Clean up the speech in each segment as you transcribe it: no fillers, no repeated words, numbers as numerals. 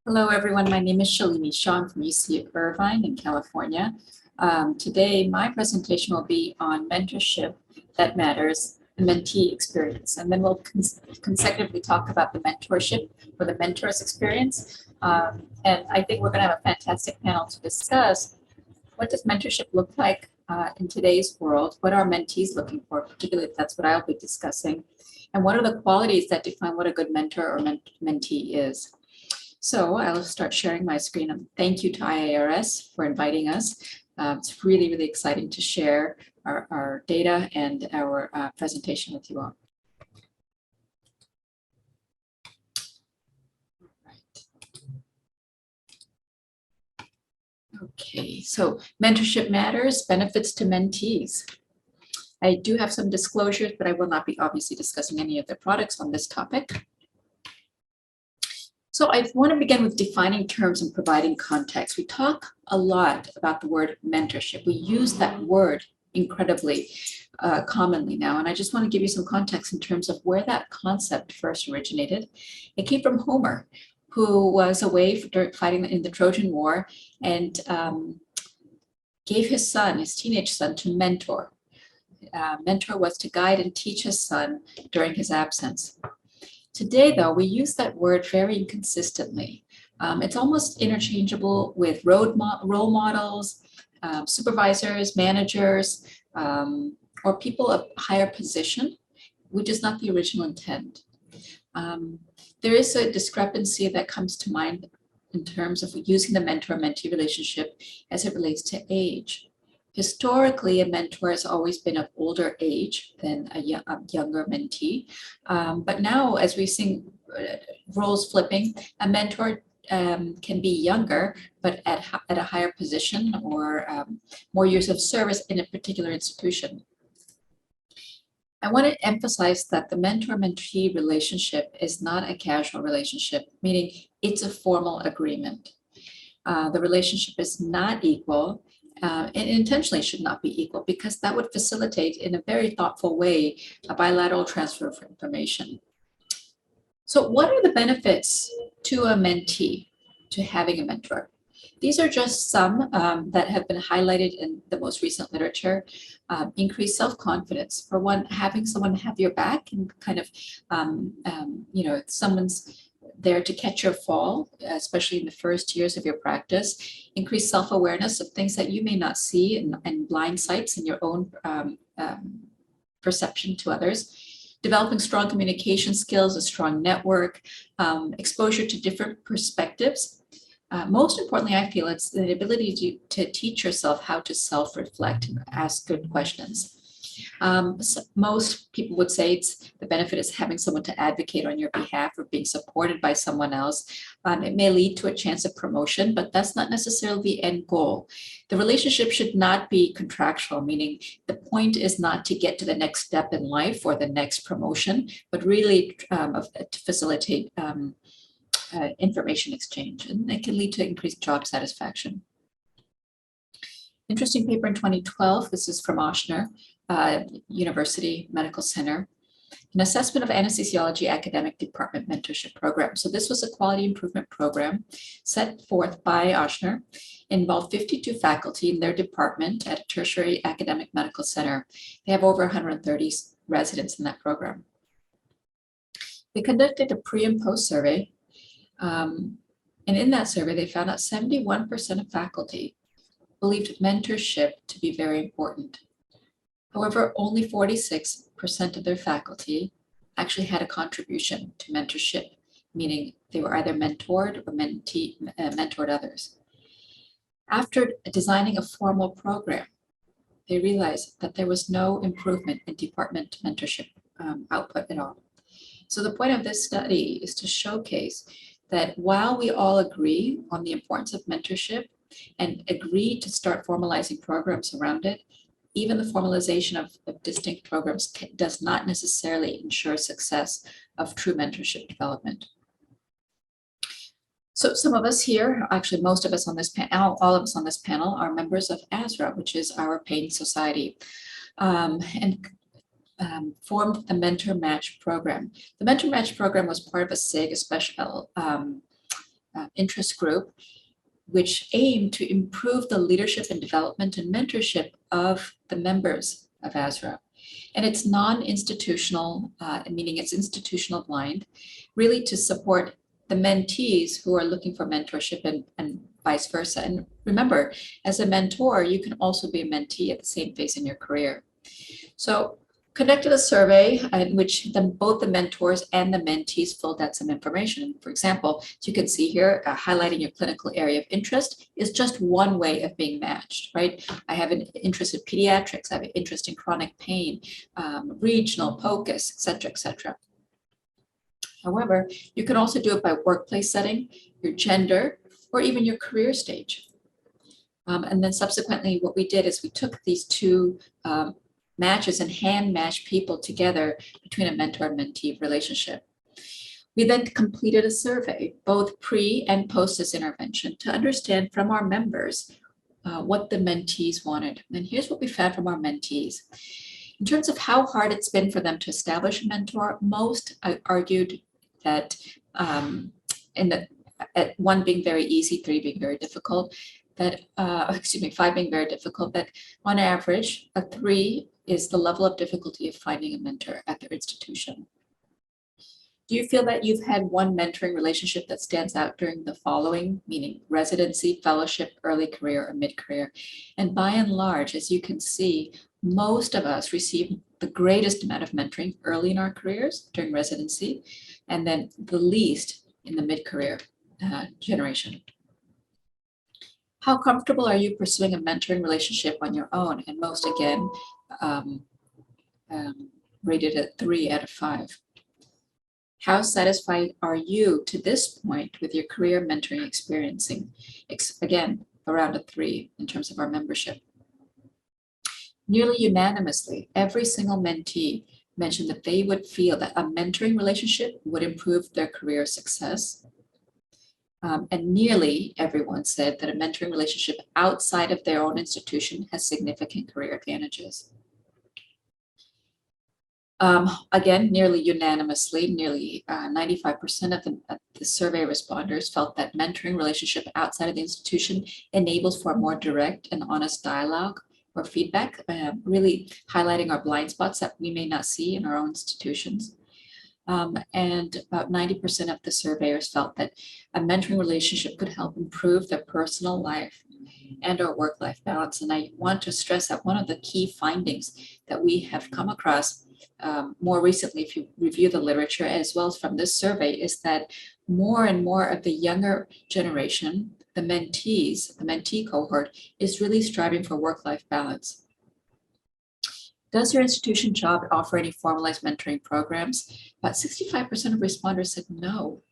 Hello, everyone. My name is Shalini Shah. I'm from UC Irvine in California. Today, my presentation will be on mentorship that matters, the mentee experience. And then we'll consecutively talk about the mentorship or the mentor's experience. And I think we're going to have a fantastic panel to discuss what does mentorship look like in today's world? What are mentees looking for? Particularly, that's what I'll be discussing. And what are the qualities that define what a good mentor or mentee is? So I'll start sharing my screen. And thank you to IARS for inviting us. It's really, really exciting to share our data and our presentation with you all. Okay, so mentorship matters, benefits to mentees. I do have some disclosures, but I will not be obviously discussing any of the products on this topic. So I want to begin with defining terms and providing context. We talk a lot about the word mentorship. We use that word incredibly commonly now. And I just want to give you some context in terms of where that concept first originated. It came from Homer, who was away fighting in the Trojan War and gave his son, his teenage son, to mentor. Mentor was to guide and teach his son during his absence. Today, though, we use that word very inconsistently. It's almost interchangeable with role models, supervisors, managers, or people of higher position, which is not the original intent. There is a discrepancy that comes to mind in terms of using the mentor-mentee relationship as it relates to age. Historically, a mentor has always been of older age than a younger mentee. But now, as we see roles flipping, a mentor can be younger, but at a higher position or more years of service in a particular institution. I want to emphasize that the mentor-mentee relationship is not a casual relationship, meaning it's a formal agreement. The relationship is not equal. And intentionally should not be equal because that would facilitate in a very thoughtful way a bilateral transfer of information. So what are the benefits to a mentee, to having a mentor? These are just some that have been highlighted in the most recent literature. Increased self-confidence. For one, having someone have your back and kind of, someone's there to catch your fall, especially in the first years of your practice. Increase self-awareness of things that you may not see and blind sites in your own perception to others. Developing strong communication skills, a strong network, exposure to different perspectives. Most importantly, I feel it's the ability to teach yourself how to self-reflect and ask good questions. So most people would say the benefit is having someone to advocate on your behalf or being supported by someone else. It may lead to a chance of promotion, but that's not necessarily the end goal. The relationship should not be contractual, meaning the point is not to get to the next step in life or the next promotion, but really to facilitate information exchange, and it can lead to increased job satisfaction. Interesting paper in 2012, this is from Oshner University Medical Center, an assessment of anesthesiology academic department mentorship program. So this was a quality improvement program set forth by Oshner, involved 52 faculty in their department at a tertiary academic medical center. They have over 130 residents in that program. They conducted a pre and post survey, and in that survey, they found out 71% of faculty believed mentorship to be very important. However, only 46% of their faculty actually had a contribution to mentorship, meaning they were either mentored or mentored others. After designing a formal program, they realized that there was no improvement in department mentorship output at all. So the point of this study is to showcase that while we all agree on the importance of mentorship and agree to start formalizing programs around it, even the formalization of distinct programs does not necessarily ensure success of true mentorship development. So some of us here, actually most of us on this panel, all of us on this panel are members of ASRA, which is our pain society, and formed the Mentor Match program. The Mentor Match program was part of a SIG, a special interest group, which aim to improve the leadership and development and mentorship of the members of ASRA. And it's non-institutional, meaning it's institutional blind, really to support the mentees who are looking for mentorship and vice versa. And remember, as a mentor, you can also be a mentee at the same phase in your career. So conducted a survey in which both the mentors and the mentees filled out some information. For example, as you can see here, highlighting your clinical area of interest is just one way of being matched, right? I have an interest in pediatrics, I have an interest in chronic pain, regional, POCUS, et cetera, et cetera. However, you can also do it by workplace setting, your gender, or even your career stage. And then subsequently, what we did is we took these two matches and hand matched people together between a mentor and mentee relationship. We then completed a survey, both pre and post this intervention, to understand from our members what the mentees wanted. And here's what we found from our mentees. In terms of how hard it's been for them to establish a mentor, most argued that at 1 being very easy, 3 being very difficult, that 5 being very difficult, that on average, a 3 is the level of difficulty of finding a mentor at their institution. Do you feel that you've had one mentoring relationship that stands out during the following, meaning residency, fellowship, early career, or mid-career? And by and large, as you can see, most of us receive the greatest amount of mentoring early in our careers during residency, and then the least in the mid-career generation. How comfortable are you pursuing a mentoring relationship on your own? And most, again, rated at 3 out of 5. How satisfied are you to this point with your career mentoring experiencing? Again, around a 3 in terms of our membership. Nearly unanimously, every single mentee mentioned that they would feel that a mentoring relationship would improve their career success. And nearly everyone said that a mentoring relationship outside of their own institution has significant career advantages. Again, nearly unanimously, nearly 95% of the survey responders felt that mentoring relationship outside of the institution enables for a more direct and honest dialogue or feedback, really highlighting our blind spots that we may not see in our own institutions. And about 90% of the surveyors felt that a mentoring relationship could help improve their personal life and our work-life balance. And I want to stress that one of the key findings that we have come across more recently, if you review the literature as well as from this survey, is that more and more of the younger generation, the mentees, the mentee cohort, is really striving for work-life balance. Does your institution job offer any formalized mentoring programs? About 65% of responders said no.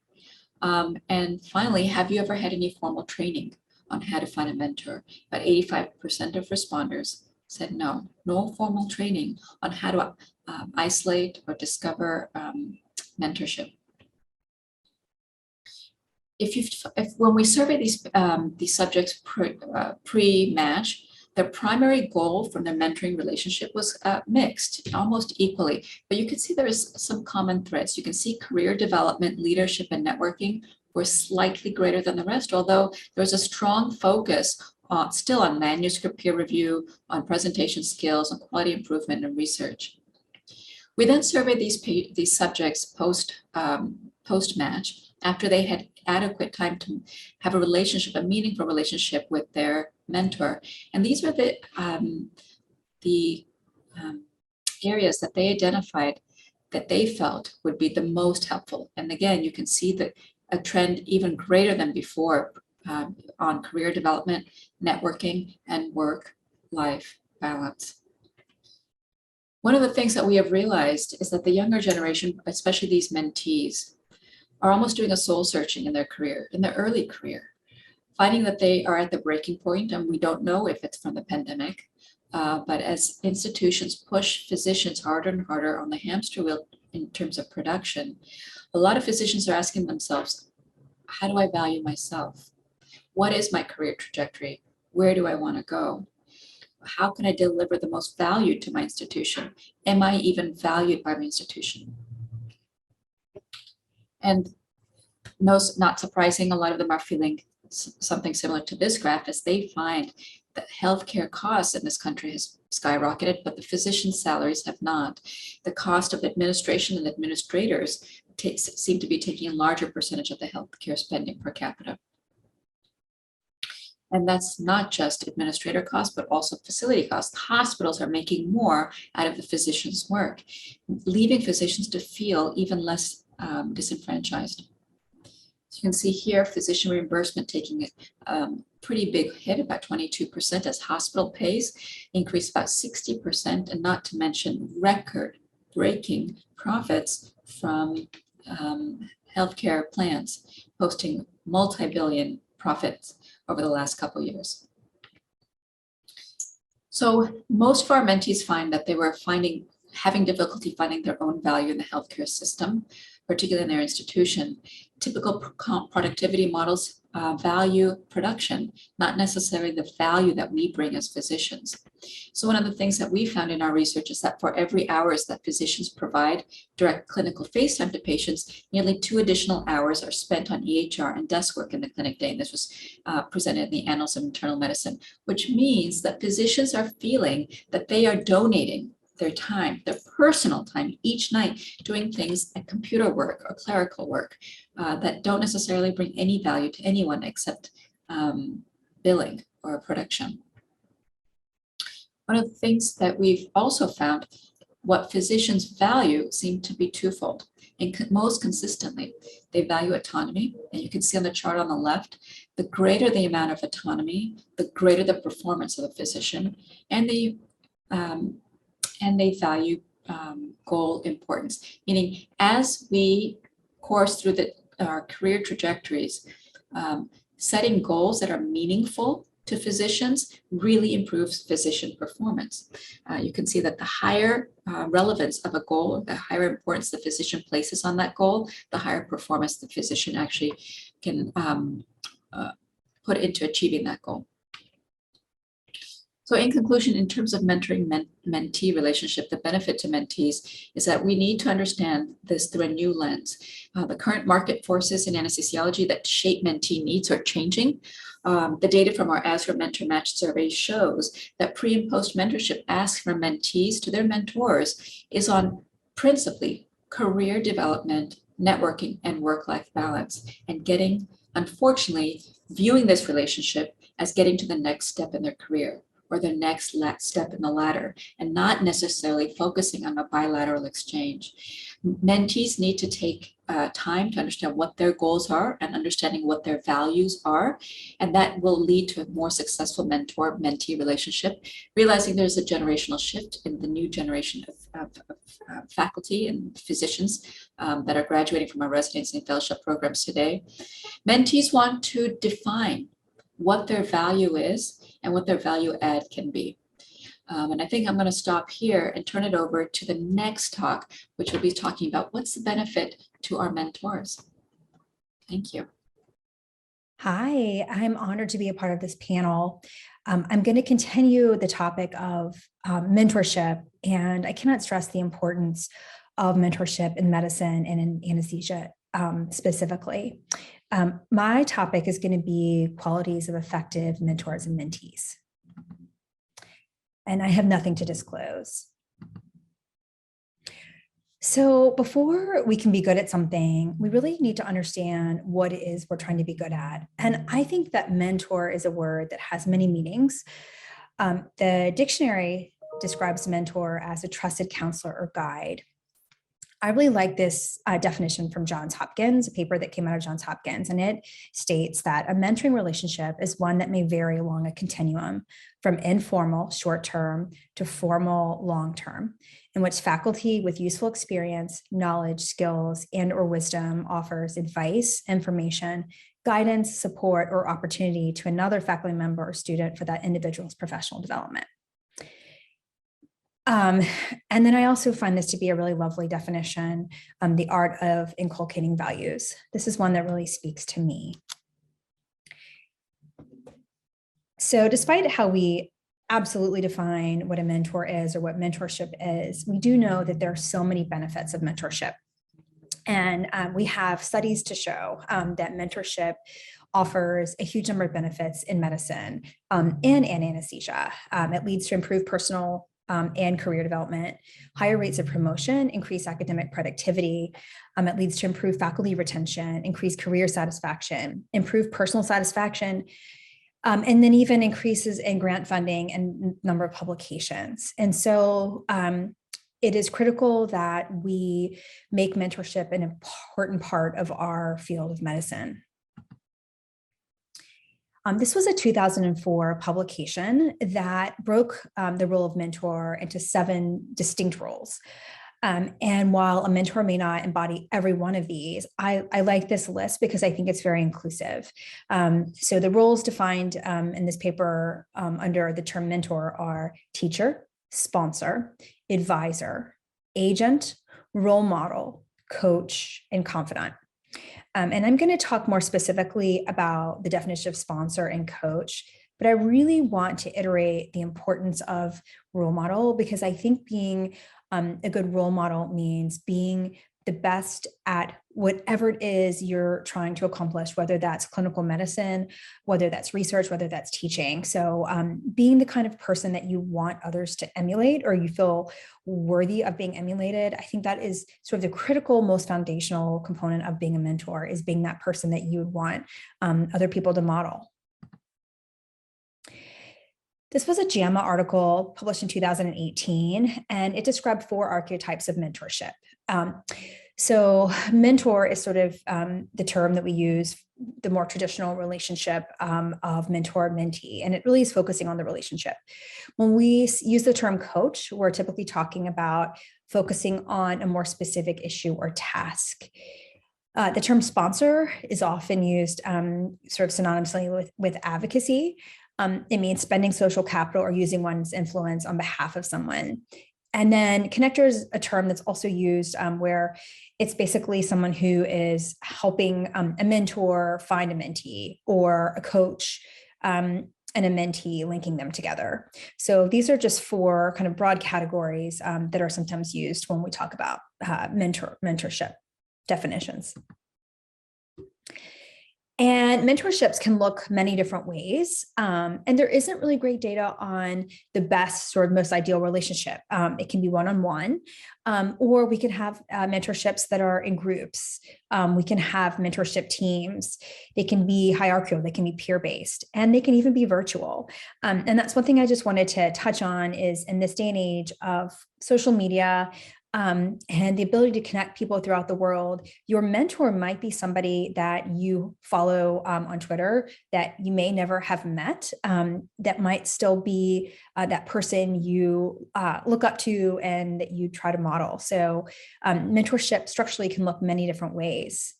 And finally, have you ever had any formal training on how to find a mentor? About 85% of responders said no, no formal training on how to isolate or discover mentorship. When we survey these subjects pre-match, the primary goal from their mentoring relationship was mixed, almost equally. But you can see there is some common threads. You can see career development, leadership, and networking were slightly greater than the rest, although there was a strong focus still on manuscript peer review, on presentation skills, on quality improvement and research. We then surveyed these subjects post-match after they had adequate time to have a relationship, a meaningful relationship with their mentor. And these are the areas that they identified that they felt would be the most helpful. And again, you can see that a trend even greater than before on career development, networking, and work-life balance. One of the things that we have realized is that the younger generation, especially these mentees, are almost doing a soul searching in their career, in their early career, finding that they are at the breaking point, and we don't know if it's from the pandemic, but as institutions push physicians harder and harder on the hamster wheel in terms of production, a lot of physicians are asking themselves, how do I value myself? What is my career trajectory? Where do I want to go? How can I deliver the most value to my institution? Am I even valued by my institution? And No, not surprising, a lot of them are feeling something similar to this graph as they find that healthcare costs in this country has skyrocketed, but the physician salaries have not. The cost of administration and administrators seem to be taking a larger percentage of the healthcare spending per capita. And that's not just administrator costs, but also facility costs. Hospitals are making more out of the physician's work, leaving physicians to feel even less disenfranchised. So you can see here, physician reimbursement taking a pretty big hit, about 22%, as hospital pays increased about 60%, and not to mention record-breaking profits from healthcare plans, posting multi-billion profits over the last couple of years. So most of our mentees find that they were having difficulty finding their own value in the healthcare system, particularly in their institution. Typical productivity models value production, not necessarily the value that we bring as physicians. So one of the things that we found in our research is that for every hours that physicians provide direct clinical face time to patients, nearly 2 additional hours are spent on EHR and desk work in the clinic day. And this was presented in the Annals of Internal Medicine, which means that physicians are feeling that they are donating their time, their personal time each night, doing things like computer work or clerical work that don't necessarily bring any value to anyone except billing or production. One of the things that we've also found, what physicians value seem to be twofold. And most consistently, they value autonomy. And you can see on the chart on the left, the greater the amount of autonomy, the greater the performance of the physician, and they value goal importance, meaning as we course through our career trajectories, setting goals that are meaningful to physicians really improves physician performance. You can see that the higher relevance of a goal, the higher importance the physician places on that goal, the higher performance the physician actually can put into achieving that goal. So in conclusion, in terms of mentoring mentee relationship, the benefit to mentees is that we need to understand this through a new lens. The current market forces in anesthesiology that shape mentee needs are changing. The data from our ASRA Mentor Match survey shows that pre and post mentorship asks from mentees to their mentors is on principally career development, networking, and work-life balance, and unfortunately, viewing this relationship as getting to the next step in their career, or the next step in the ladder, and not necessarily focusing on a bilateral exchange. Mentees need to take time to understand what their goals are and understanding what their values are, and that will lead to a more successful mentor-mentee relationship, realizing there's a generational shift in the new generation of faculty and physicians that are graduating from our residency and fellowship programs today. Mentees want to define what their value is and what their value add can be. And I think I'm going to stop here and turn it over to the next talk, which will be talking about what's the benefit to our mentors. Thank you. Hi, I'm honored to be a part of this panel. I'm going to continue the topic of mentorship, and I cannot stress the importance of mentorship in medicine and in anesthesia specifically. My topic is going to be qualities of effective mentors and mentees. And I have nothing to disclose. So before we can be good at something, we really need to understand what it is we're trying to be good at. And I think that mentor is a word that has many meanings. The dictionary describes mentor as a trusted counselor or guide. I really like this definition from Johns Hopkins, a paper that came out of Johns Hopkins, and it states that a mentoring relationship is one that may vary along a continuum from informal, short-term, to formal, long-term, in which faculty with useful experience, knowledge, skills, and or wisdom offers advice, information, guidance, support, or opportunity to another faculty member or student for that individual's professional development. And then I also find this to be a really lovely definition, the art of inculcating values. This is one that really speaks to me. So despite how we absolutely define what a mentor is or what mentorship is, we do know that there are so many benefits of mentorship. And we have studies to show that mentorship offers a huge number of benefits in medicine and in anesthesia. It leads to improved personal and career development, higher rates of promotion, increased academic productivity. It leads to improved faculty retention, increased career satisfaction, improved personal satisfaction, and then even increases in grant funding and number of publications. And so it is critical that we make mentorship an important part of our field of medicine. This was a 2004 publication that broke the role of mentor into 7 distinct roles. And while a mentor may not embody every one of these, I like this list because I think it's very inclusive. So the roles defined in this paper under the term mentor are teacher, sponsor, advisor, agent, role model, coach, and confidant. And I'm going to talk more specifically about the definition of sponsor and coach, but I really want to iterate the importance of role model, because I think being a good role model means being the best at whatever it is you're trying to accomplish, whether that's clinical medicine, whether that's research, whether that's teaching. So being the kind of person that you want others to emulate, or you feel worthy of being emulated, I think that is sort of the critical, most foundational component of being a mentor, is being that person that you would want other people to model. This was a JAMA article published in 2018, and it described 4 archetypes of mentorship. So mentor is sort of the term that we use, the more traditional relationship of mentor-mentee, and it really is focusing on the relationship. When we use the term coach, we're typically talking about focusing on a more specific issue or task. The term sponsor is often used sort of synonymously with advocacy. It means spending social capital or using one's influence on behalf of someone. And then connector is a term that's also used where it's basically someone who is helping a mentor find a mentee, or a coach and a mentee, linking them together. So these are just 4 kind of broad categories that are sometimes used when we talk about mentorship definitions. And mentorships can look many different ways. And there isn't really great data on the best or most ideal relationship. It can be one-on-one, or we can have mentorships that are in groups. We can have mentorship teams. They can be hierarchical, they can be peer-based, and they can even be virtual. And that's one thing I just wanted to touch on, is in this day and age of social media, and the ability to connect people throughout the world, your mentor might be somebody that you follow on Twitter that you may never have met, that might still be that person you look up to and that you try to model. So mentorship structurally can look many different ways.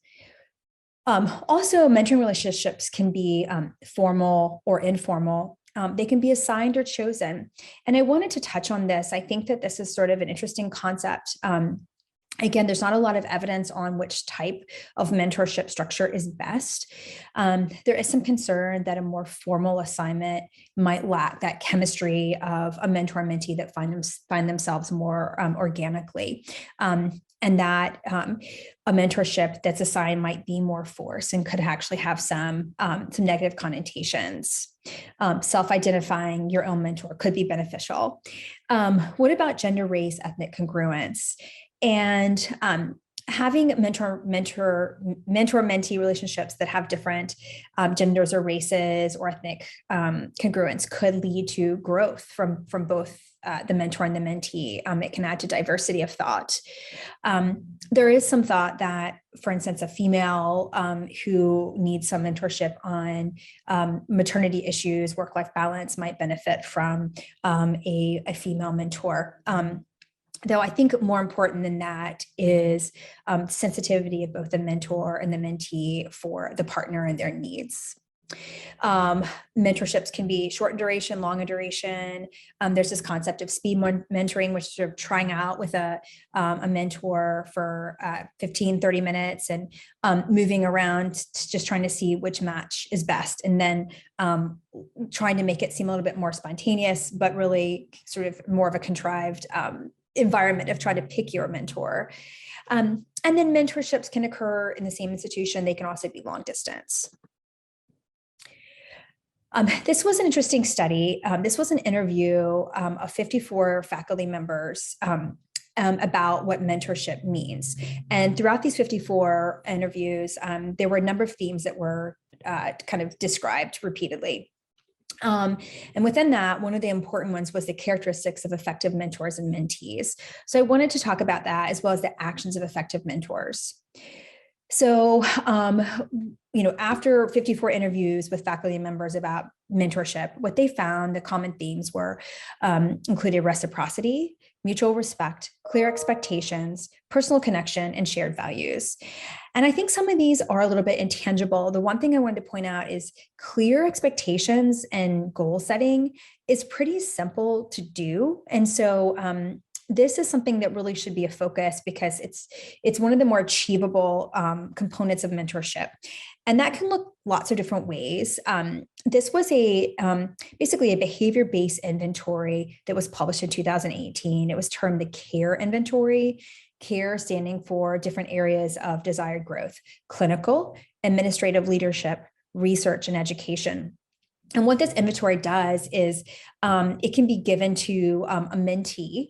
Also, mentoring relationships can be formal or informal. They can be assigned or chosen. And I wanted to touch on this. I think that this is sort of an interesting concept. Again, there's not a lot of evidence on which type of mentorship structure is best. There is some concern that a more formal assignment might lack that chemistry of a mentor-mentee that find themselves more organically. And that a mentorship that's assigned might be more forced and could actually have some negative connotations. Self-identifying your own mentor could be beneficial. What about gender, race, ethnic congruence? And having mentor-mentee relationships that have different genders or races or ethnic congruence could lead to growth from both the mentor and the mentee. It can add to diversity of thought. There is some thought that, for instance, a female who needs some mentorship on maternity issues, work-life balance, might benefit from a female mentor. Though I think more important than that is sensitivity of both the mentor and the mentee for the partner and their needs. Mentorships can be short in duration, long in duration. There's this concept of speed mentoring, which is sort of trying out with a mentor for 15, 30 minutes and moving around, just trying to see which match is best. And then trying to make it seem a little bit more spontaneous, but really sort of more of a contrived environment of trying to pick your mentor. And And then mentorships can occur in the same institution. They can also be long distance. This was an interesting study. This was an interview of 54 faculty members about what mentorship means. And throughout these 54 interviews, there were a number of themes that were kind of described repeatedly. And within that, one of the important ones was the characteristics of effective mentors and mentees. So I wanted to talk about that as well as the actions of effective mentors. So, after 54 interviews with faculty members about mentorship, what they found, the common themes were included reciprocity, mutual respect, clear expectations, personal connection, and shared values. And I think some of these are a little bit intangible. The one thing I wanted to point out is clear expectations and goal setting is pretty simple to do. And so this is something that really should be a focus because it's one of the more achievable components of mentorship. And that can look lots of different ways. This was basically a behavior-based inventory that was published in 2018. It was termed the CARE inventory, CARE standing for different areas of desired growth: clinical, administrative leadership, research, and education. And what this inventory does is it can be given to a mentee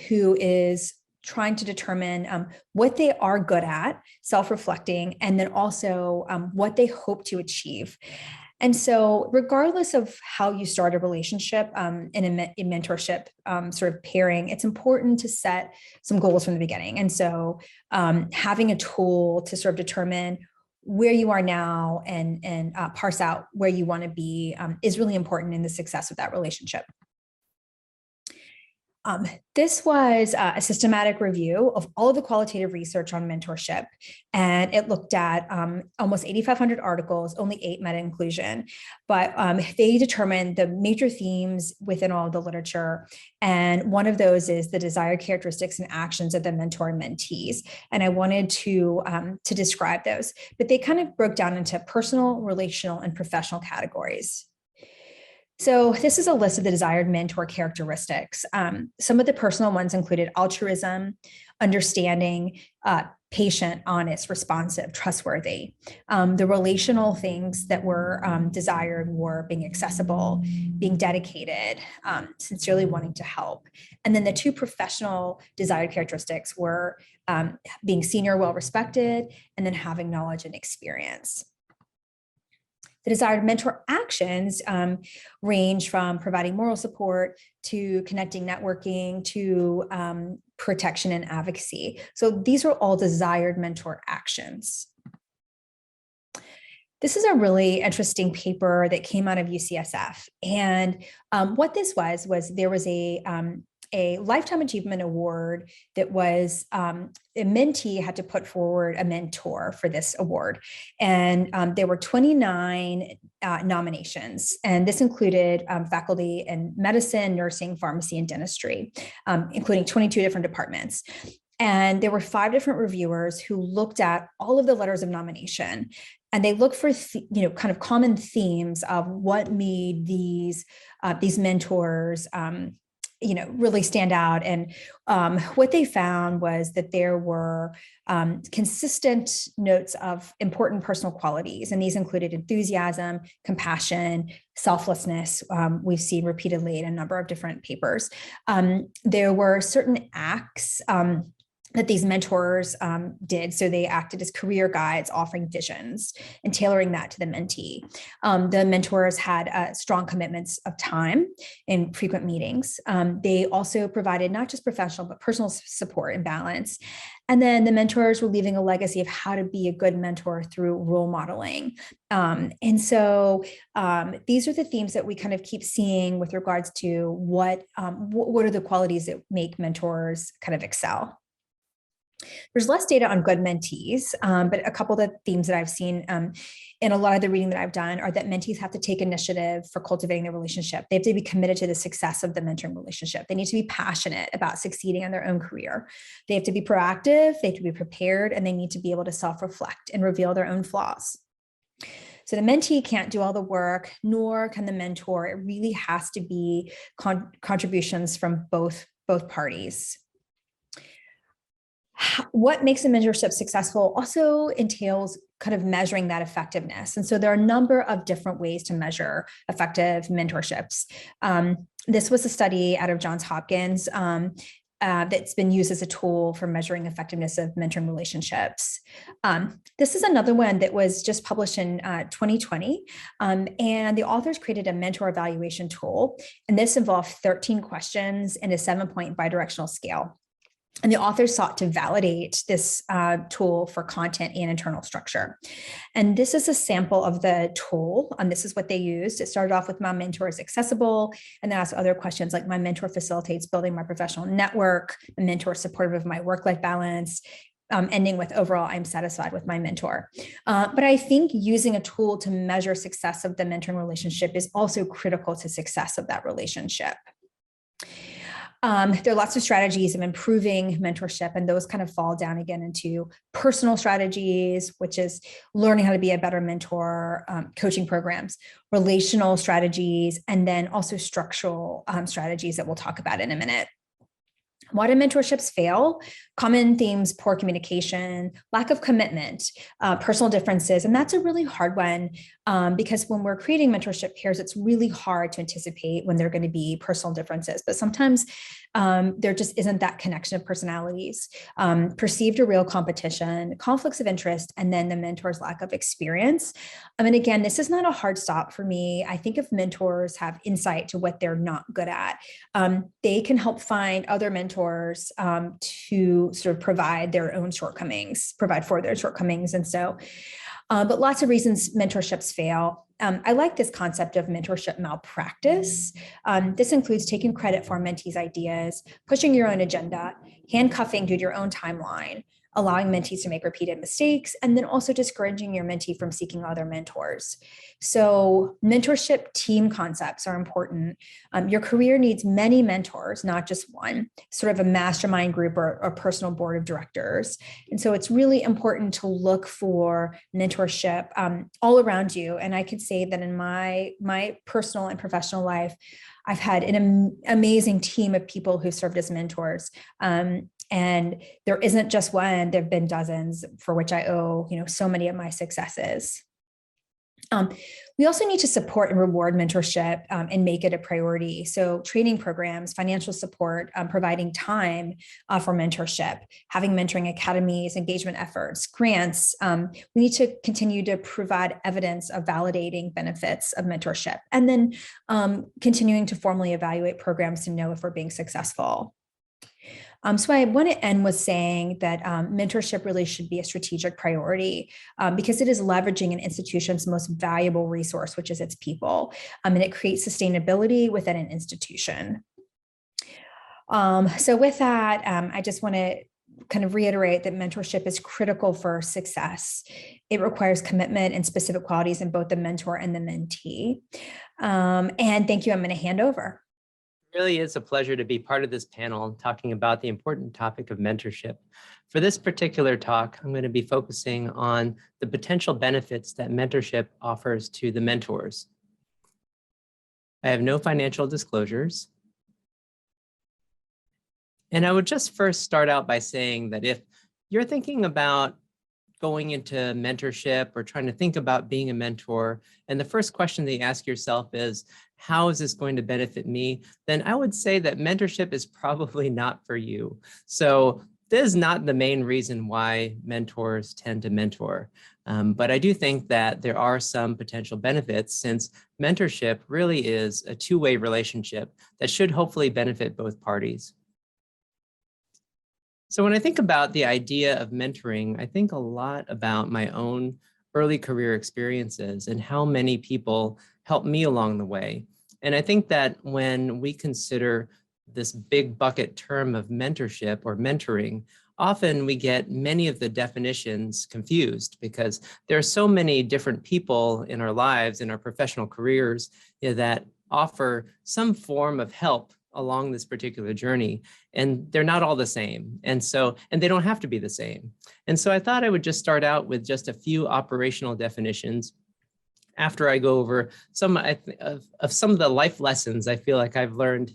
who is trying to determine what they are good at, self-reflecting, and then also what they hope to achieve. And so regardless of how you start a relationship in a mentorship sort of pairing, it's important to set some goals from the beginning. And so having a tool to sort of determine where you are now and parse out where you want to be is really important in the success of that relationship. This was a systematic review of all of the qualitative research on mentorship, and it looked at almost 8,500 articles, only 8 meta-inclusion, but they determined the major themes within all of the literature, and one of those is the desired characteristics and actions of the mentor and mentees, and I wanted to describe those, but they kind of broke down into personal, relational, and professional categories. So this is a list of the desired mentor characteristics. Some of the personal ones included altruism, understanding, patient, honest, responsive, trustworthy. The relational things that were desired were being accessible, being dedicated, sincerely wanting to help. And then the 2 professional desired characteristics were being senior, well-respected, and then having knowledge and experience. The desired mentor actions range from providing moral support to connecting, networking, to protection and advocacy. So these are all desired mentor actions. This is a really interesting paper that came out of UCSF. And what this was there was a Lifetime Achievement Award that was a mentee had to put forward a mentor for this award. And there were 29 nominations. And this included faculty in medicine, nursing, pharmacy, and dentistry, including 22 different departments. And there were 5 different reviewers who looked at all of the letters of nomination. And they looked for, kind of common themes of what made these mentors really stand out. And what they found was that there were consistent notes of important personal qualities. And these included enthusiasm, compassion, selflessness. We've seen repeatedly in a number of different papers. There were certain acts that these mentors did. So they acted as career guides, offering visions and tailoring that to the mentee. The mentors had strong commitments of time in frequent meetings. They also provided not just professional, but personal support and balance. And then the mentors were leaving a legacy of how to be a good mentor through role modeling. And so these are the themes that we kind of keep seeing with regards to what are the qualities that make mentors kind of excel. There's less data on good mentees, but a couple of the themes that I've seen in a lot of the reading that I've done are that mentees have to take initiative for cultivating their relationship. They have to be committed to the success of the mentoring relationship. They need to be passionate about succeeding in their own career. They have to be proactive, they have to be prepared, and they need to be able to self-reflect and reveal their own flaws. So the mentee can't do all the work, nor can the mentor. It really has to be contributions from both parties. What makes a mentorship successful also entails kind of measuring that effectiveness. And so there are a number of different ways to measure effective mentorships. This was a study out of Johns Hopkins that's been used as a tool for measuring effectiveness of mentoring relationships. This is another one that was just published in 2020, and the authors created a mentor evaluation tool, and this involved 13 questions and a 7-point bidirectional scale. And the authors sought to validate this tool for content and internal structure. And this is a sample of the tool. This is what they used. It started off with my mentor is accessible, and they asked other questions like my mentor facilitates building my professional network, my mentor is supportive of my work-life balance, ending with overall, I'm satisfied with my mentor. But I think using a tool to measure success of the mentoring relationship is also critical to success of that relationship. There are lots of strategies of improving mentorship, and those kind of fall down again into personal strategies, which is learning how to be a better mentor, coaching programs, relational strategies, and then also structural strategies that we'll talk about in a minute. Why do mentorships fail? Common themes: poor communication, lack of commitment, personal differences. And that's a really hard one because when we're creating mentorship pairs, it's really hard to anticipate when there are going to be personal differences. But sometimes there just isn't that connection of personalities, perceived or real competition, conflicts of interest, and then the mentor's lack of experience. And again, this is not a hard stop for me. I think if mentors have insight to what they're not good at, they can help find other mentors to sort of provide for their shortcomings. And so, but lots of reasons mentorships fail. I like this concept of mentorship malpractice. This includes taking credit for mentees' ideas, pushing your own agenda, handcuffing due to your own timeline, allowing mentees to make repeated mistakes, and then also discouraging your mentee from seeking other mentors. So mentorship team concepts are important. Your career needs many mentors, not just one, sort of a mastermind group or a personal board of directors. And so it's really important to look for mentorship all around you. And I could say that in my personal and professional life, I've had an amazing team of people who served as mentors. And there isn't just one, there've been dozens, for which I owe, so many of my successes. We also need to support and reward mentorship and make it a priority. So training programs, financial support, providing time for mentorship, having mentoring academies, engagement efforts, grants. We need to continue to provide evidence of validating benefits of mentorship, and then continuing to formally evaluate programs to know if we're being successful. So I want to end with saying that mentorship really should be a strategic priority because it is leveraging an institution's most valuable resource, which is its people, and it creates sustainability within an institution. So with that, I just want to kind of reiterate that mentorship is critical for success. It requires commitment and specific qualities in both the mentor and the mentee. And thank you. I'm going to hand over. It really is a pleasure to be part of this panel talking about the important topic of mentorship. For this particular talk, I'm going to be focusing on the potential benefits that mentorship offers to the mentors. I have no financial disclosures. And I would just first start out by saying that if you're thinking about going into mentorship or trying to think about being a mentor, and the first question that you ask yourself is, how is this going to benefit me? Then I would say that mentorship is probably not for you. So this is not the main reason why mentors tend to mentor. But I do think that there are some potential benefits, since mentorship really is a two-way relationship that should hopefully benefit both parties. So when I think about the idea of mentoring, I think a lot about my own early career experiences and how many people helped me along the way. And I think that when we consider this big bucket term of mentorship or mentoring, often we get many of the definitions confused because there are so many different people in our lives, in our professional careers, that offer some form of help along this particular journey, and they're not all the same. And they don't have to be the same. And so I thought I would just start out with just a few operational definitions after I go over some of some of the life lessons I feel like I've learned,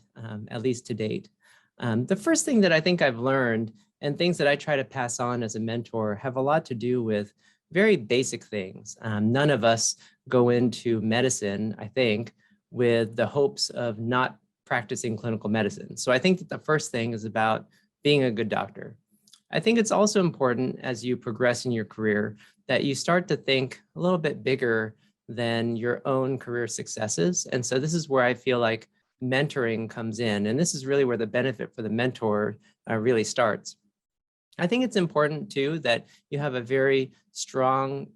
at least to date. The first thing that I think I've learned And things that I try to pass on as a mentor have a lot to do with very basic things. None of us go into medicine, I think, with the hopes of not practicing clinical medicine. So I think that the first thing is about being a good doctor. I think it's also important as you progress in your career that you start to think a little bit bigger than your own career successes. And so this is where I feel like mentoring comes in. And this is really where the benefit for the mentor really starts. I think it's important too that you have a very strong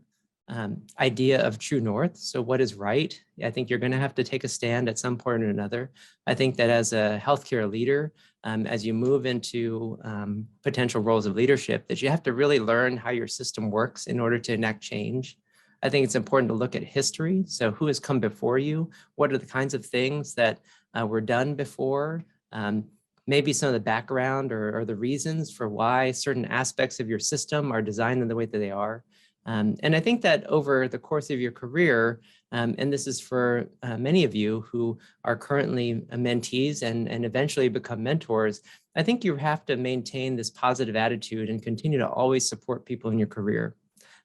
idea of true north. So what is right? I think you're going to have to take a stand at some point or another. I think that as a healthcare leader, as you move into potential roles of leadership, that you have to really learn how your system works in order to enact change. I think it's important to look at history. So who has come before you? What are the kinds of things that were done before? Maybe some of the background or the reasons for why certain aspects of your system are designed in the way that they are. And I think that over the course of your career, and this is for many of you who are currently mentees and eventually become mentors, I think you have to maintain this positive attitude and continue to always support people in your career.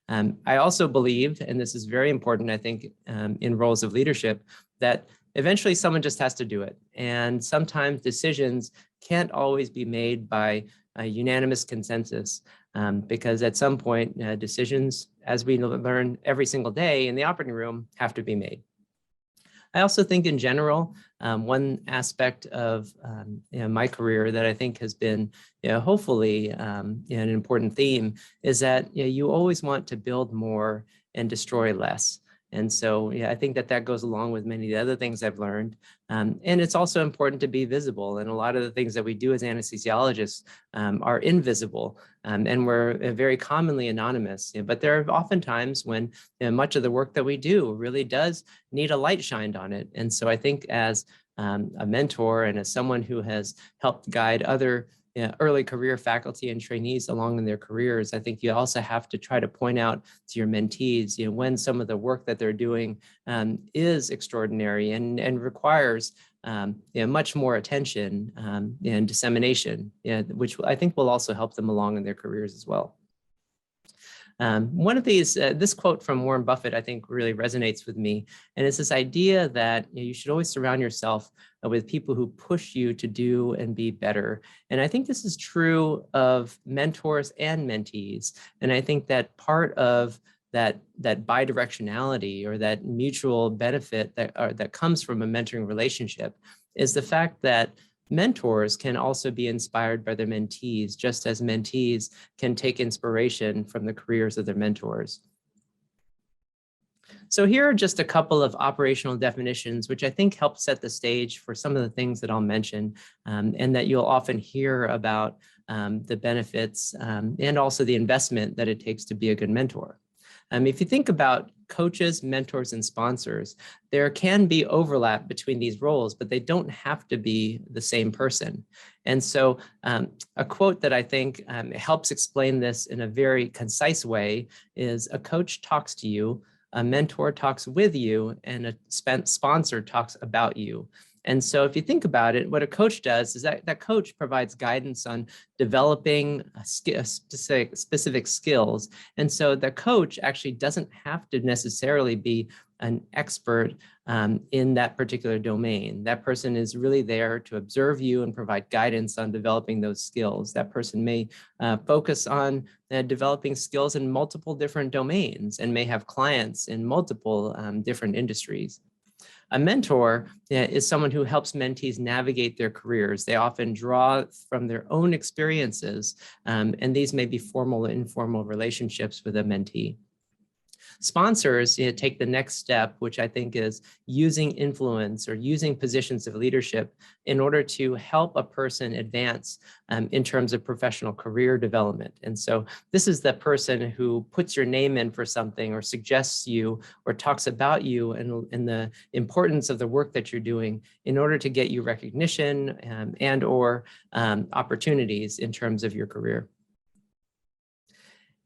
I also believe, and this is very important, I think, in roles of leadership, that eventually someone just has to do it. And sometimes decisions can't always be made by a unanimous consensus because at some point decisions, as we learn every single day in the operating room, have to be made. I also think in general, one aspect of my career that I think has been hopefully an important theme is that you always want to build more and destroy less. And so, I think that goes along with many of the other things I've learned. And it's also important to be visible. And a lot of the things that we do as anesthesiologists are invisible. And we're very commonly anonymous. But there are often times when much of the work that we do really does need a light shined on it. And so I think as a mentor and as someone who has helped guide other early career faculty and trainees along in their careers, I think you also have to try to point out to your mentees, when some of the work that they're doing is extraordinary and requires much more attention and dissemination, which I think will also help them along in their careers as well. One of these, this quote from Warren Buffett, I think really resonates with me. And it's this idea that you should always surround yourself with people who push you to do and be better. And I think this is true of mentors and mentees. And I think that part of that bidirectionality or that mutual benefit that comes from a mentoring relationship is the fact that mentors can also be inspired by their mentees, just as mentees can take inspiration from the careers of their mentors. So here are just a couple of operational definitions, which I think help set the stage for some of the things that I'll mention and that you'll often hear about the benefits and also the investment that it takes to be a good mentor. If you think about coaches, mentors, and sponsors, there can be overlap between these roles, but they don't have to be the same person. And so a quote that I think helps explain this in a very concise way is a coach talks to you, a mentor talks with you, and a sponsor talks about you. And so if you think about it, what a coach does is that coach provides guidance on developing specific skills. And so the coach actually doesn't have to necessarily be an expert in that particular domain. That person is really there to observe you and provide guidance on developing those skills. That person may focus on developing skills in multiple different domains and may have clients in multiple different industries. A mentor is someone who helps mentees navigate their careers. They often draw from their own experiences, and these may be formal or informal relationships with a mentee. Sponsors take the next step, which I think is using influence or using positions of leadership in order to help a person advance in terms of professional career development. And so this is the person who puts your name in for something or suggests you or talks about you and the importance of the work that you're doing in order to get you recognition and or opportunities in terms of your career.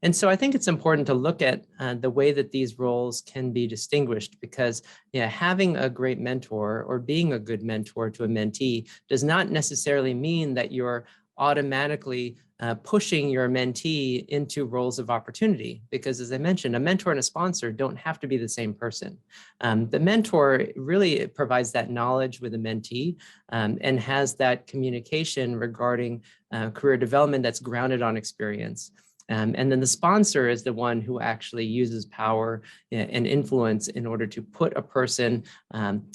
And so I think it's important to look at the way that these roles can be distinguished because having a great mentor or being a good mentor to a mentee does not necessarily mean that you're automatically pushing your mentee into roles of opportunity. Because as I mentioned, a mentor and a sponsor don't have to be the same person. The mentor really provides that knowledge with a mentee and has that communication regarding career development that's grounded on experience. And then the sponsor is the one who actually uses power and influence in order to put a person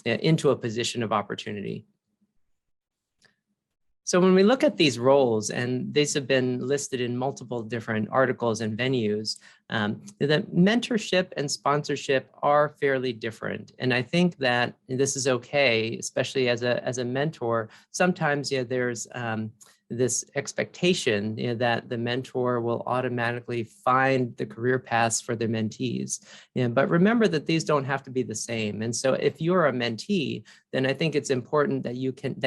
into a position of opportunity. So when we look at these roles, and these have been listed in multiple different articles and venues, the mentorship and sponsorship are fairly different. And I think that this is okay, especially as a mentor. Sometimes there's this expectation that the mentor will automatically find the career paths for their mentees. But remember that these don't have to be the same. And so if you're a mentee, then I think it's important that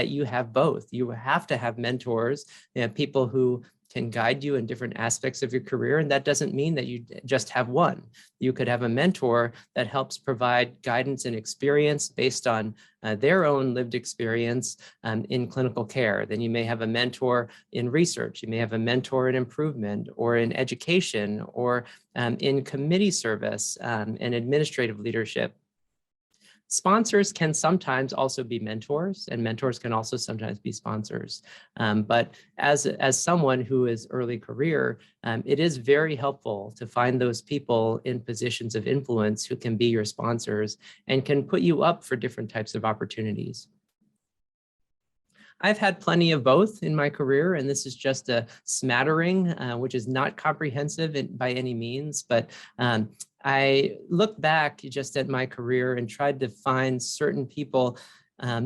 you have both. You have to have mentors, people who can guide you in different aspects of your career. And that doesn't mean that you just have one. You could have a mentor that helps provide guidance and experience based on their own lived experience in clinical care. Then you may have a mentor in research. You may have a mentor in improvement or in education or in committee service and administrative leadership. Sponsors can sometimes also be mentors, and mentors can also sometimes be sponsors. But as someone who is early career, it is very helpful to find those people in positions of influence who can be your sponsors and can put you up for different types of opportunities. I've had plenty of both in my career, and this is just a smattering, which is not comprehensive by any means, but I look back just at my career and tried to find certain people